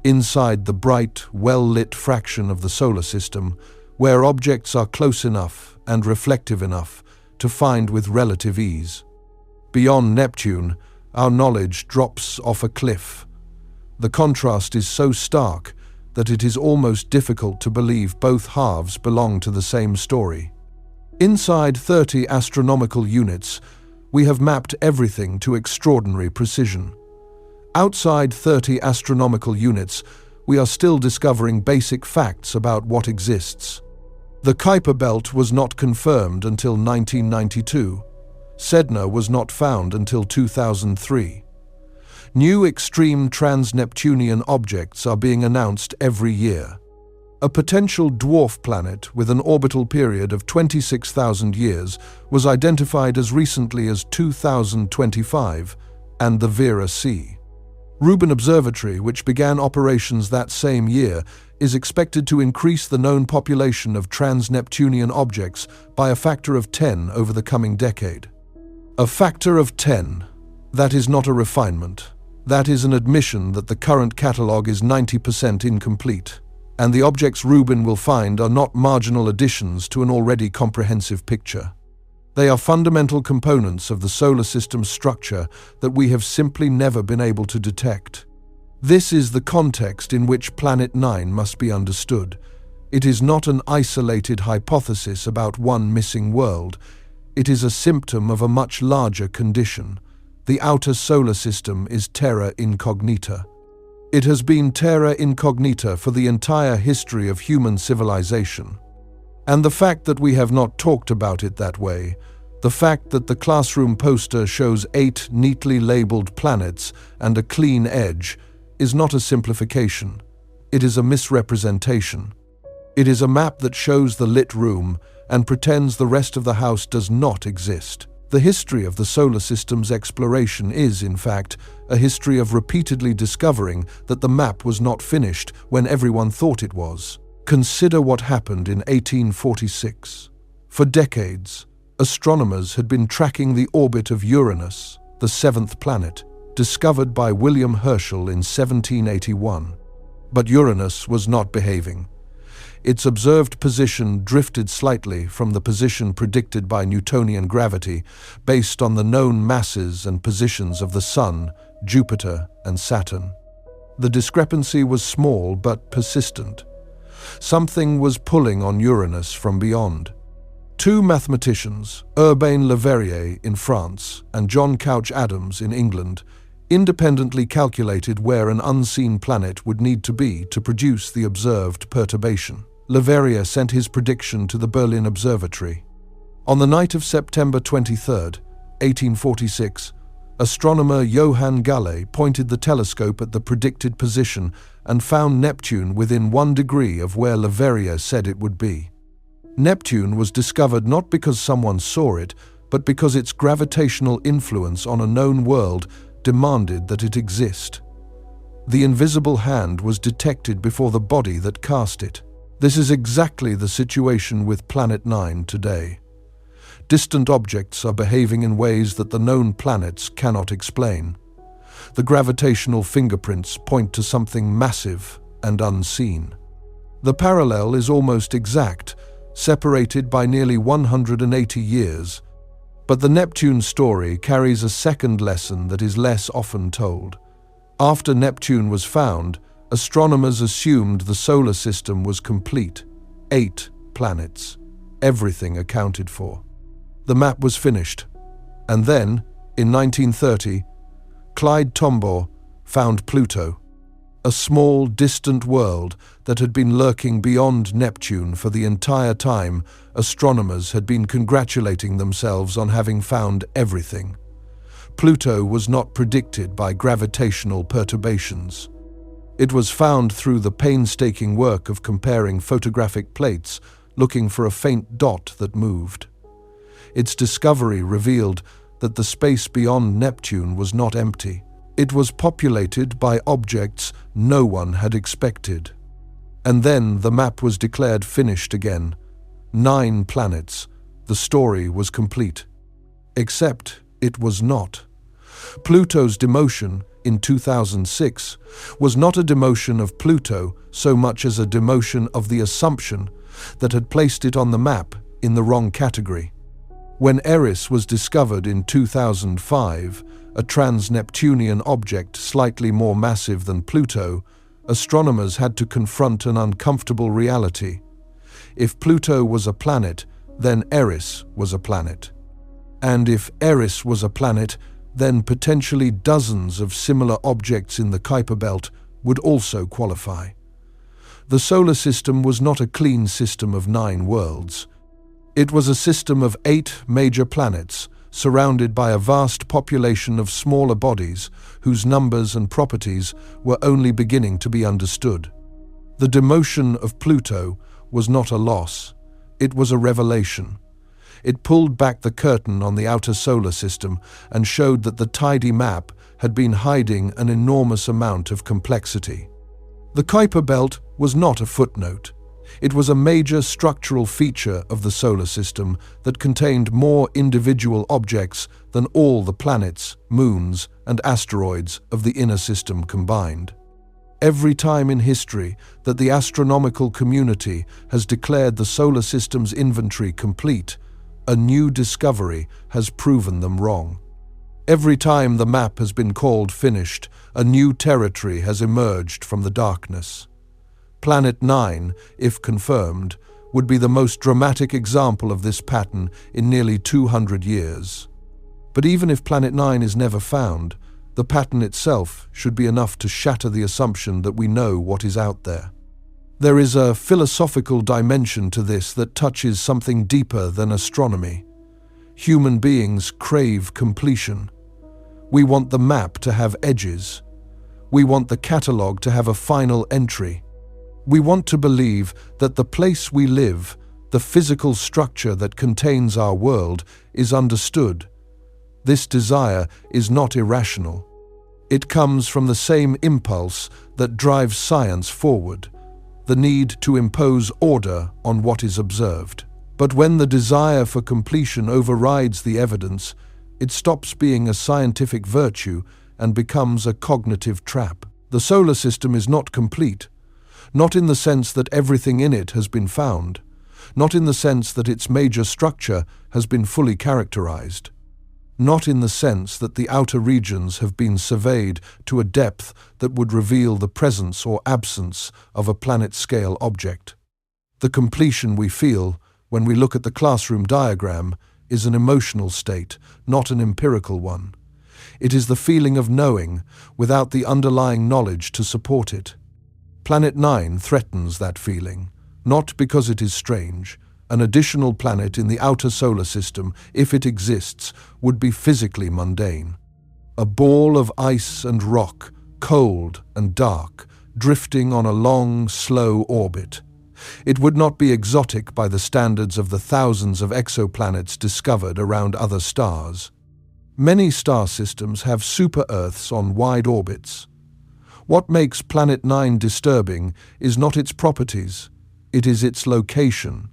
inside the bright, well-lit fraction of the solar system, where objects are close enough and reflective enough to find with relative ease. beyond Neptune, our knowledge drops off a cliff. The contrast is so stark that it is almost difficult to believe both halves belong to the same story. Inside 30 astronomical units, we have mapped everything to extraordinary precision. Outside 30 astronomical units, we are still discovering basic facts about what exists. The Kuiper belt was not confirmed until 1992. Sedna was not found until 2003. New extreme trans-Neptunian objects are being announced every year. A potential dwarf planet with an orbital period of 26,000 years was identified as recently as 2025, and the Vera C. Rubin Observatory, which began operations that same year, is expected to increase the known population of trans-Neptunian objects by a factor of 10 over the coming decade. A factor of 10. That is not a refinement. That is an admission that the current catalogue is 90% incomplete, and the objects Rubin will find are not marginal additions to an already comprehensive picture. They are fundamental components of the solar system's structure that we have simply never been able to detect. This is the context in which Planet 9 must be understood. It is not an isolated hypothesis about one missing world. It is a symptom of a much larger condition. The outer solar system is terra incognita. It has been terra incognita for the entire history of human civilization. And the fact that we have not talked about it that way, the fact that the classroom poster shows 8 neatly labeled planets and a clean edge, is not a simplification. It is a misrepresentation. It is a map that shows the lit room and pretends the rest of the house does not exist. The history of the solar system's exploration is, in fact, a history of repeatedly discovering that the map was not finished when everyone thought it was. Consider what happened in 1846. For decades, astronomers had been tracking the orbit of Uranus, the 7th planet, discovered by William Herschel in 1781. But Uranus was not behaving. Its observed position drifted slightly from the position predicted by Newtonian gravity based on the known masses and positions of the Sun, Jupiter, and Saturn. The discrepancy was small but persistent. Something was pulling on Uranus from beyond. 2 mathematicians, Urbain Le Verrier in France and John Couch Adams in England, independently calculated where an unseen planet would need to be to produce the observed perturbation. Le Verrier sent his prediction to the Berlin Observatory. On the night of September 23, 1846, astronomer Johann Galle pointed the telescope at the predicted position and found Neptune within 1 degree of where Le Verrier said it would be. Neptune was discovered not because someone saw it, but because its gravitational influence on a known world demanded that it exist. The invisible hand was detected before the body that cast it. This is exactly the situation with Planet 9 today. Distant objects are behaving in ways that the known planets cannot explain. The gravitational fingerprints point to something massive and unseen. The parallel is almost exact, separated by nearly 180 years. But the Neptune story carries a second lesson that is less often told. After Neptune was found, astronomers assumed the solar system was complete. 8 planets, everything accounted for. The map was finished, and then, in 1930, Clyde Tombaugh found Pluto, a small, distant world that had been lurking beyond Neptune for the entire time astronomers had been congratulating themselves on having found everything. Pluto was not predicted by gravitational perturbations. It was found through the painstaking work of comparing photographic plates, looking for a faint dot that moved. Its discovery revealed that the space beyond Neptune was not empty. It was populated by objects no one had expected. And then the map was declared finished again. 9 planets. The story was complete. Except it was not. Pluto's demotion in 2006 was not a demotion of Pluto so much as a demotion of the assumption that had placed it on the map in the wrong category. When Eris was discovered in 2005, a trans-Neptunian object slightly more massive than Pluto, astronomers had to confront an uncomfortable reality. If Pluto was a planet, then Eris was a planet. And if Eris was a planet, then potentially dozens of similar objects in the Kuiper Belt would also qualify. The solar system was not a clean system of 9 worlds. It was a system of 8 major planets, surrounded by a vast population of smaller bodies whose numbers and properties were only beginning to be understood. The demotion of Pluto was not a loss, it was a revelation. It pulled back the curtain on the outer solar system and showed that the tidy map had been hiding an enormous amount of complexity. The Kuiper Belt was not a footnote. It was a major structural feature of the solar system that contained more individual objects than all the planets, moons, and asteroids of the inner system combined. Every time in history that the astronomical community has declared the solar system's inventory complete, a new discovery has proven them wrong. Every time the map has been called finished, a new territory has emerged from the darkness. Planet 9, if confirmed, would be the most dramatic example of this pattern in nearly 200 years. But even if Planet 9 is never found, the pattern itself should be enough to shatter the assumption that we know what is out there. There is a philosophical dimension to this that touches something deeper than astronomy. Human beings crave completion. We want the map to have edges. We want the catalogue to have a final entry. We want to believe that the place we live, the physical structure that contains our world, is understood. This desire is not irrational. It comes from the same impulse that drives science forward, the need to impose order on what is observed. But when the desire for completion overrides the evidence, it stops being a scientific virtue and becomes a cognitive trap. The solar system is not complete, not in the sense that everything in it has been found, not in the sense that its major structure has been fully characterized, not in the sense that the outer regions have been surveyed to a depth that would reveal the presence or absence of a planet-scale object. The completion we feel when we look at the classroom diagram is an emotional state, not an empirical one. It is the feeling of knowing without the underlying knowledge to support it. Planet 9 threatens that feeling, not because it is strange. An additional planet in the outer solar system, if it exists, would be physically mundane. A ball of ice and rock, cold and dark, drifting on a long, slow orbit. It would not be exotic by the standards of the thousands of exoplanets discovered around other stars. Many star systems have super-Earths on wide orbits. What makes Planet 9 disturbing is not its properties, it is its location.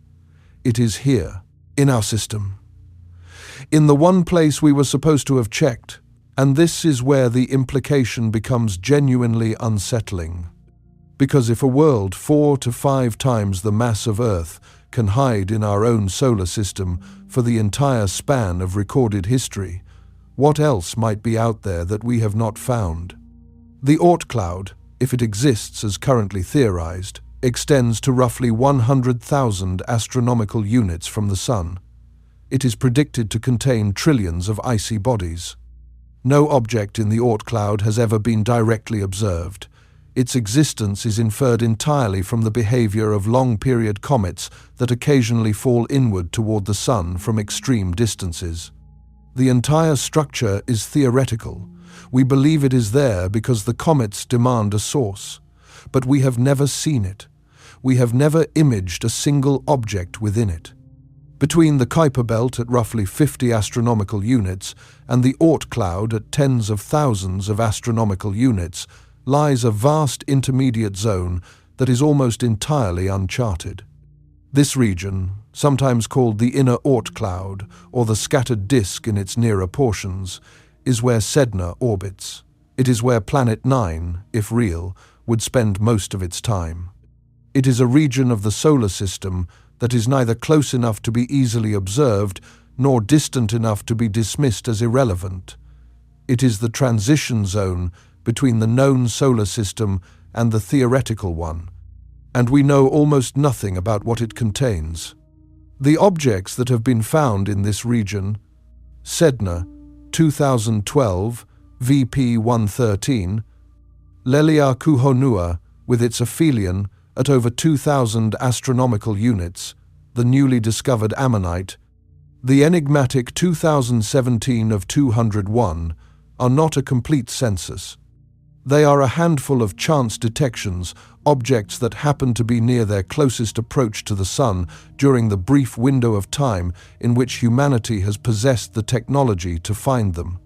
It is here, in our system. In the one place we were supposed to have checked, and this is where the implication becomes genuinely unsettling. Because if a world 4 to 5 times the mass of Earth can hide in our own solar system for the entire span of recorded history, what else might be out there that we have not found? The Oort cloud, if it exists as currently theorized, extends to roughly 100,000 astronomical units from the Sun. It is predicted to contain trillions of icy bodies. No object in the Oort cloud has ever been directly observed. Its existence is inferred entirely from the behavior of long-period comets that occasionally fall inward toward the Sun from extreme distances. The entire structure is theoretical. We believe it is there because the comets demand a source. But we have never seen it. We have never imaged a single object within it. Between the Kuiper Belt at roughly 50 astronomical units and the Oort cloud at tens of thousands of astronomical units lies a vast intermediate zone that is almost entirely uncharted. This region, sometimes called the inner Oort cloud or the scattered disk in its nearer portions, is where Sedna orbits. It is where Planet 9, if real, would spend most of its time. It is a region of the solar system that is neither close enough to be easily observed nor distant enough to be dismissed as irrelevant. It is the transition zone between the known solar system and the theoretical one, and we know almost nothing about what it contains. The objects that have been found in this region, Sedna, 2012, VP 113, Leliakuhonua, with its aphelion at over 2,000 astronomical units, the newly discovered ammonite, the enigmatic 2017 of 201, are not a complete census. They are a handful of chance detections, objects that happen to be near their closest approach to the Sun during the brief window of time in which humanity has possessed the technology to find them.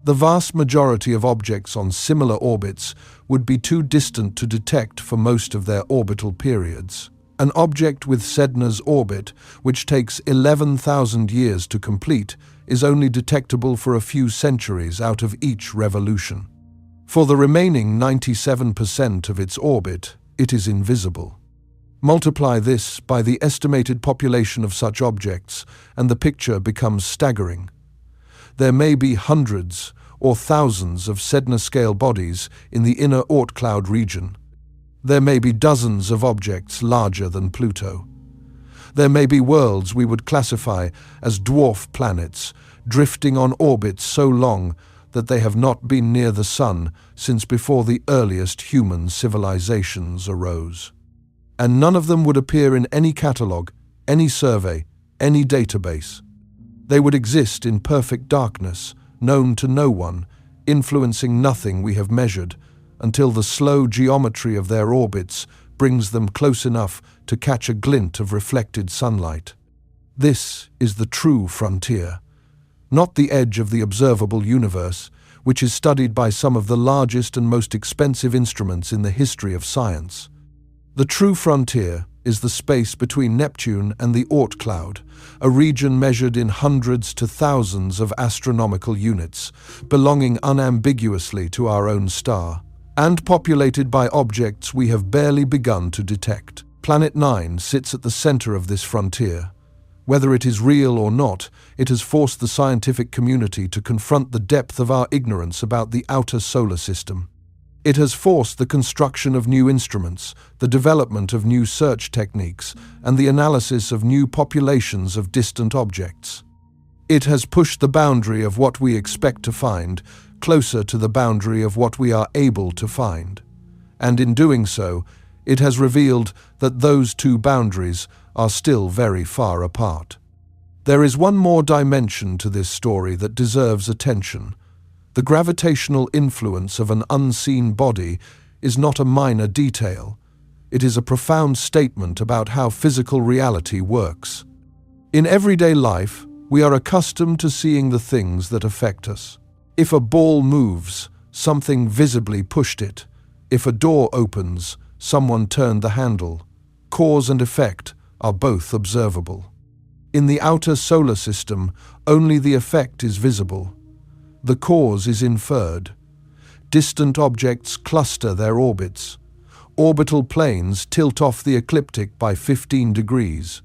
The vast majority of objects on similar orbits would be too distant to detect for most of their orbital periods. An object with Sedna's orbit, which takes 11,000 years to complete, is only detectable for a few centuries out of each revolution. For the remaining 97% of its orbit, it is invisible. Multiply this by the estimated population of such objects, and the picture becomes staggering. There may be hundreds or thousands of Sedna-scale bodies in the inner Oort cloud region. There may be dozens of objects larger than Pluto. There may be worlds we would classify as dwarf planets, drifting on orbits so long that they have not been near the Sun since before the earliest human civilizations arose. And none of them would appear in any catalogue, any survey, any database. They would exist in perfect darkness, known to no one, influencing nothing we have measured, until the slow geometry of their orbits brings them close enough to catch a glint of reflected sunlight. This is the true frontier, not the edge of the observable universe, which is studied by some of the largest and most expensive instruments in the history of science. The true frontier is the space between Neptune and the Oort cloud, a region measured in hundreds to thousands of astronomical units, belonging unambiguously to our own star, and populated by objects we have barely begun to detect. Planet 9 sits at the center of this frontier. Whether it is real or not, it has forced the scientific community to confront the depth of our ignorance about the outer solar system. It has forced the construction of new instruments, the development of new search techniques, and the analysis of new populations of distant objects. It has pushed the boundary of what we expect to find closer to the boundary of what we are able to find. And in doing so, it has revealed that those two boundaries are still very far apart. There is one more dimension to this story that deserves attention. The gravitational influence of an unseen body is not a minor detail. It is a profound statement about how physical reality works. In everyday life, we are accustomed to seeing the things that affect us. If a ball moves, something visibly pushed it. If a door opens, someone turned the handle. Cause and effect are both observable. In the outer solar system, only the effect is visible. The cause is inferred. Distant objects cluster their orbits. Orbital planes tilt off the ecliptic by 15 degrees.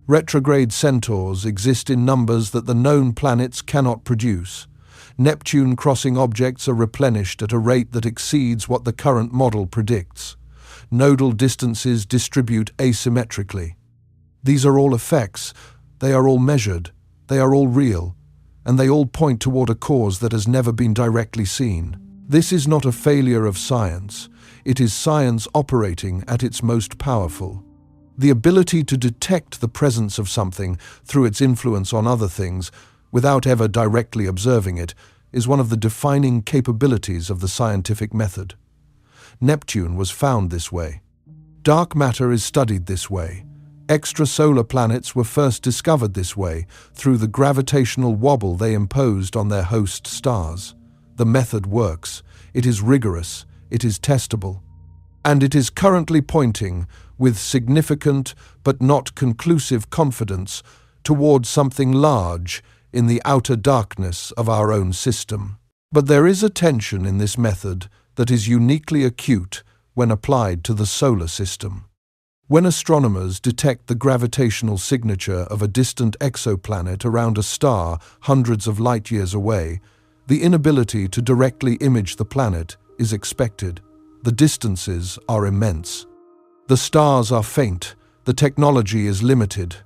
Retrograde centaurs exist in numbers that the known planets cannot produce. Neptune crossing objects are replenished at a rate that exceeds what the current model predicts. Nodal distances distribute asymmetrically. These are all effects. They are all measured. They are all real. And they all point toward a cause that has never been directly seen. This is not a failure of science. It is science operating at its most powerful. The ability to detect the presence of something through its influence on other things, without ever directly observing it, is one of the defining capabilities of the scientific method. Neptune was found this way. Dark matter is studied this way. Extrasolar planets were first discovered this way, through the gravitational wobble they imposed on their host stars. The method works. It is rigorous. It is testable. And it is currently pointing, with significant but not conclusive confidence, towards something large in the outer darkness of our own system. But there is a tension in this method that is uniquely acute when applied to the solar system. When astronomers detect the gravitational signature of a distant exoplanet around a star hundreds of light-years away, the inability to directly image the planet is expected. The distances are immense. The stars are faint, the technology is limited,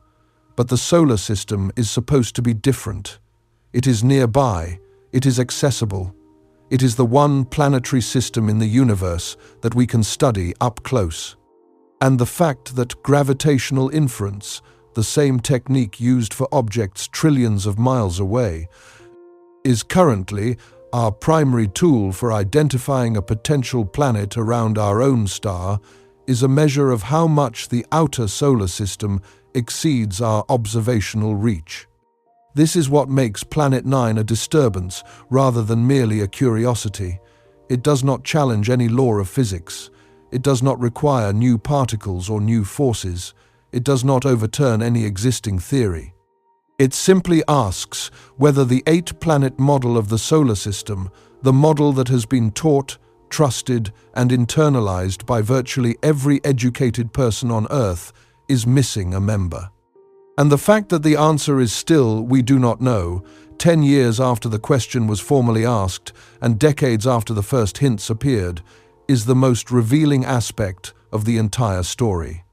but the solar system is supposed to be different. It is nearby, it is accessible. It is the one planetary system in the universe that we can study up close. And the fact that gravitational inference, the same technique used for objects trillions of miles away, is currently our primary tool for identifying a potential planet around our own star, is a measure of how much the outer solar system exceeds our observational reach. This is what makes Planet 9 a disturbance rather than merely a curiosity. It does not challenge any law of physics. It does not require new particles or new forces. It does not overturn any existing theory. It simply asks whether the 8-planet model of the solar system, the model that has been taught, trusted, and internalized by virtually every educated person on Earth, is missing a member. And the fact that the answer is still "we do not know," 10 years after the question was formally asked and decades after the first hints appeared, is the most revealing aspect of the entire story.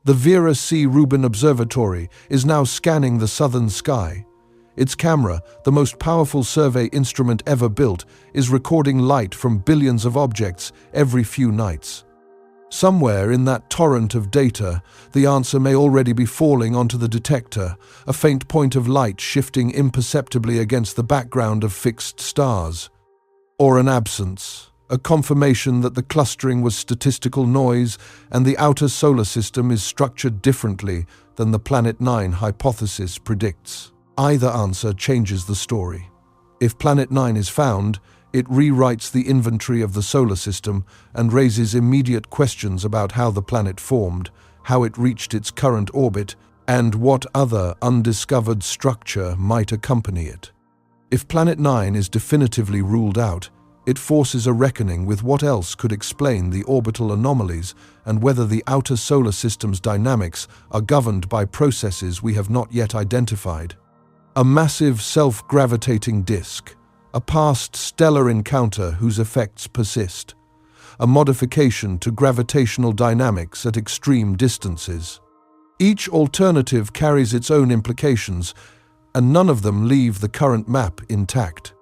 The Vera C. Rubin Observatory is now scanning the southern sky. Its camera, the most powerful survey instrument ever built, is recording light from billions of objects every few nights. Somewhere in that torrent of data, the answer may already be falling onto the detector, a faint point of light shifting imperceptibly against the background of fixed stars. Or an absence, a confirmation that the clustering was statistical noise and the outer solar system is structured differently than the Planet 9 hypothesis predicts. Either answer changes the story. If Planet 9 is found, it rewrites the inventory of the solar system and raises immediate questions about how the planet formed, how it reached its current orbit, and what other undiscovered structure might accompany it. If Planet 9 is definitively ruled out, it forces a reckoning with what else could explain the orbital anomalies and whether the outer solar system's dynamics are governed by processes we have not yet identified. A massive self-gravitating disk, a past stellar encounter whose effects persist, a modification to gravitational dynamics at extreme distances. Each alternative carries its own implications, and none of them leave the current map intact.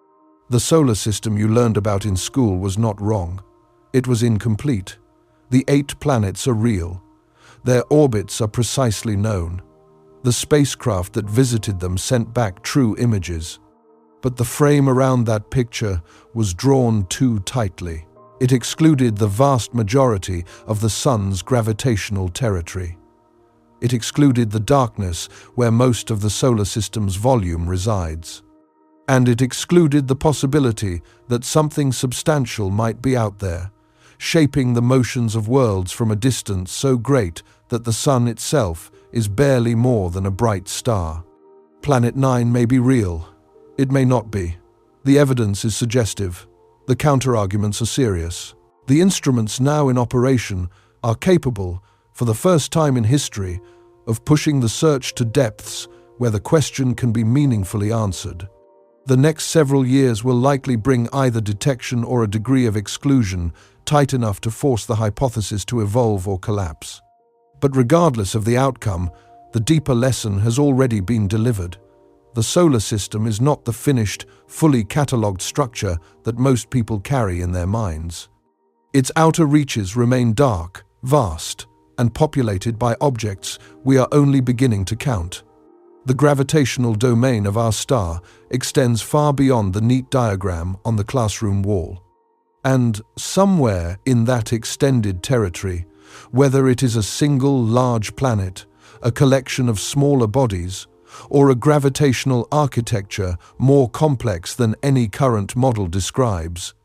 The solar system you learned about in school was not wrong. It was incomplete. The 8 planets are real. Their orbits are precisely known. The spacecraft that visited them sent back true images. But the frame around that picture was drawn too tightly. It excluded the vast majority of the Sun's gravitational territory. It excluded the darkness where most of the solar system's volume resides. And it excluded the possibility that something substantial might be out there, shaping the motions of worlds from a distance so great that the Sun itself is barely more than a bright star. Planet 9 may be real. It may not be. The evidence is suggestive. The counterarguments are serious. The instruments now in operation are capable, for the first time in history, of pushing the search to depths where the question can be meaningfully answered. The next several years will likely bring either detection or a degree of exclusion tight enough to force the hypothesis to evolve or collapse. But regardless of the outcome, the deeper lesson has already been delivered. The solar system is not the finished, fully catalogued structure that most people carry in their minds. Its outer reaches remain dark, vast, and populated by objects we are only beginning to count. The gravitational domain of our star extends far beyond the neat diagram on the classroom wall. And somewhere in that extended territory, whether it is a single large planet, a collection of smaller bodies, or a gravitational architecture more complex than any current model describes,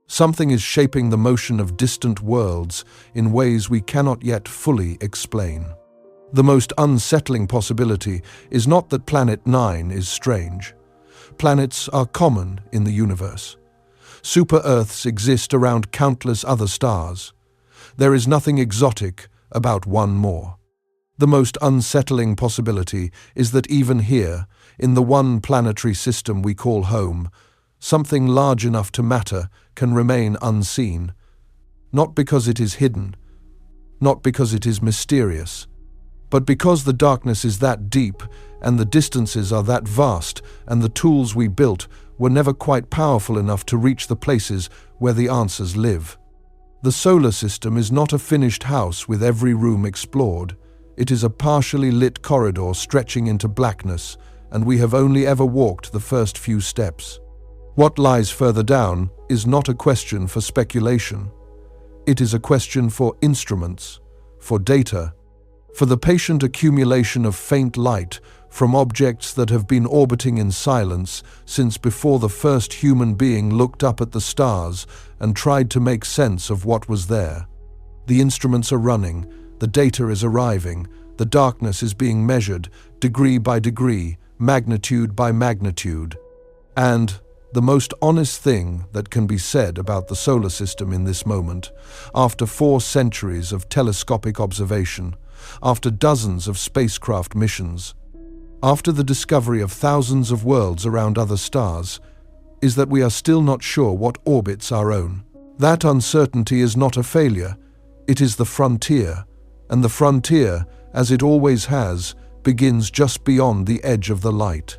something is shaping the motion of distant worlds in ways we cannot yet fully explain. The most unsettling possibility is not that Planet 9 is strange. Planets are common in the universe. Super-Earths exist around countless other stars. There is nothing exotic about one more. The most unsettling possibility is that even here, in the one planetary system we call home, something large enough to matter can remain unseen, not because it is hidden, not because it is mysterious, but because the darkness is that deep and the distances are that vast and the tools we built were never quite powerful enough to reach the places where the answers live. The solar system is not a finished house with every room explored. It is a partially lit corridor stretching into blackness, and we have only ever walked the first few steps. What lies further down is not a question for speculation. It is a question for instruments, for data, for the patient accumulation of faint light from objects that have been orbiting in silence since before the first human being looked up at the stars and tried to make sense of what was there. The instruments are running, the data is arriving, the darkness is being measured, degree by degree, magnitude by magnitude. And the most honest thing that can be said about the solar system in this moment, after 4 centuries of telescopic observation, after dozens of spacecraft missions, after the discovery of thousands of worlds around other stars, is that we are still not sure what orbits our own. That uncertainty is not a failure, it is the frontier, and the frontier, as it always has, begins just beyond the edge of the light.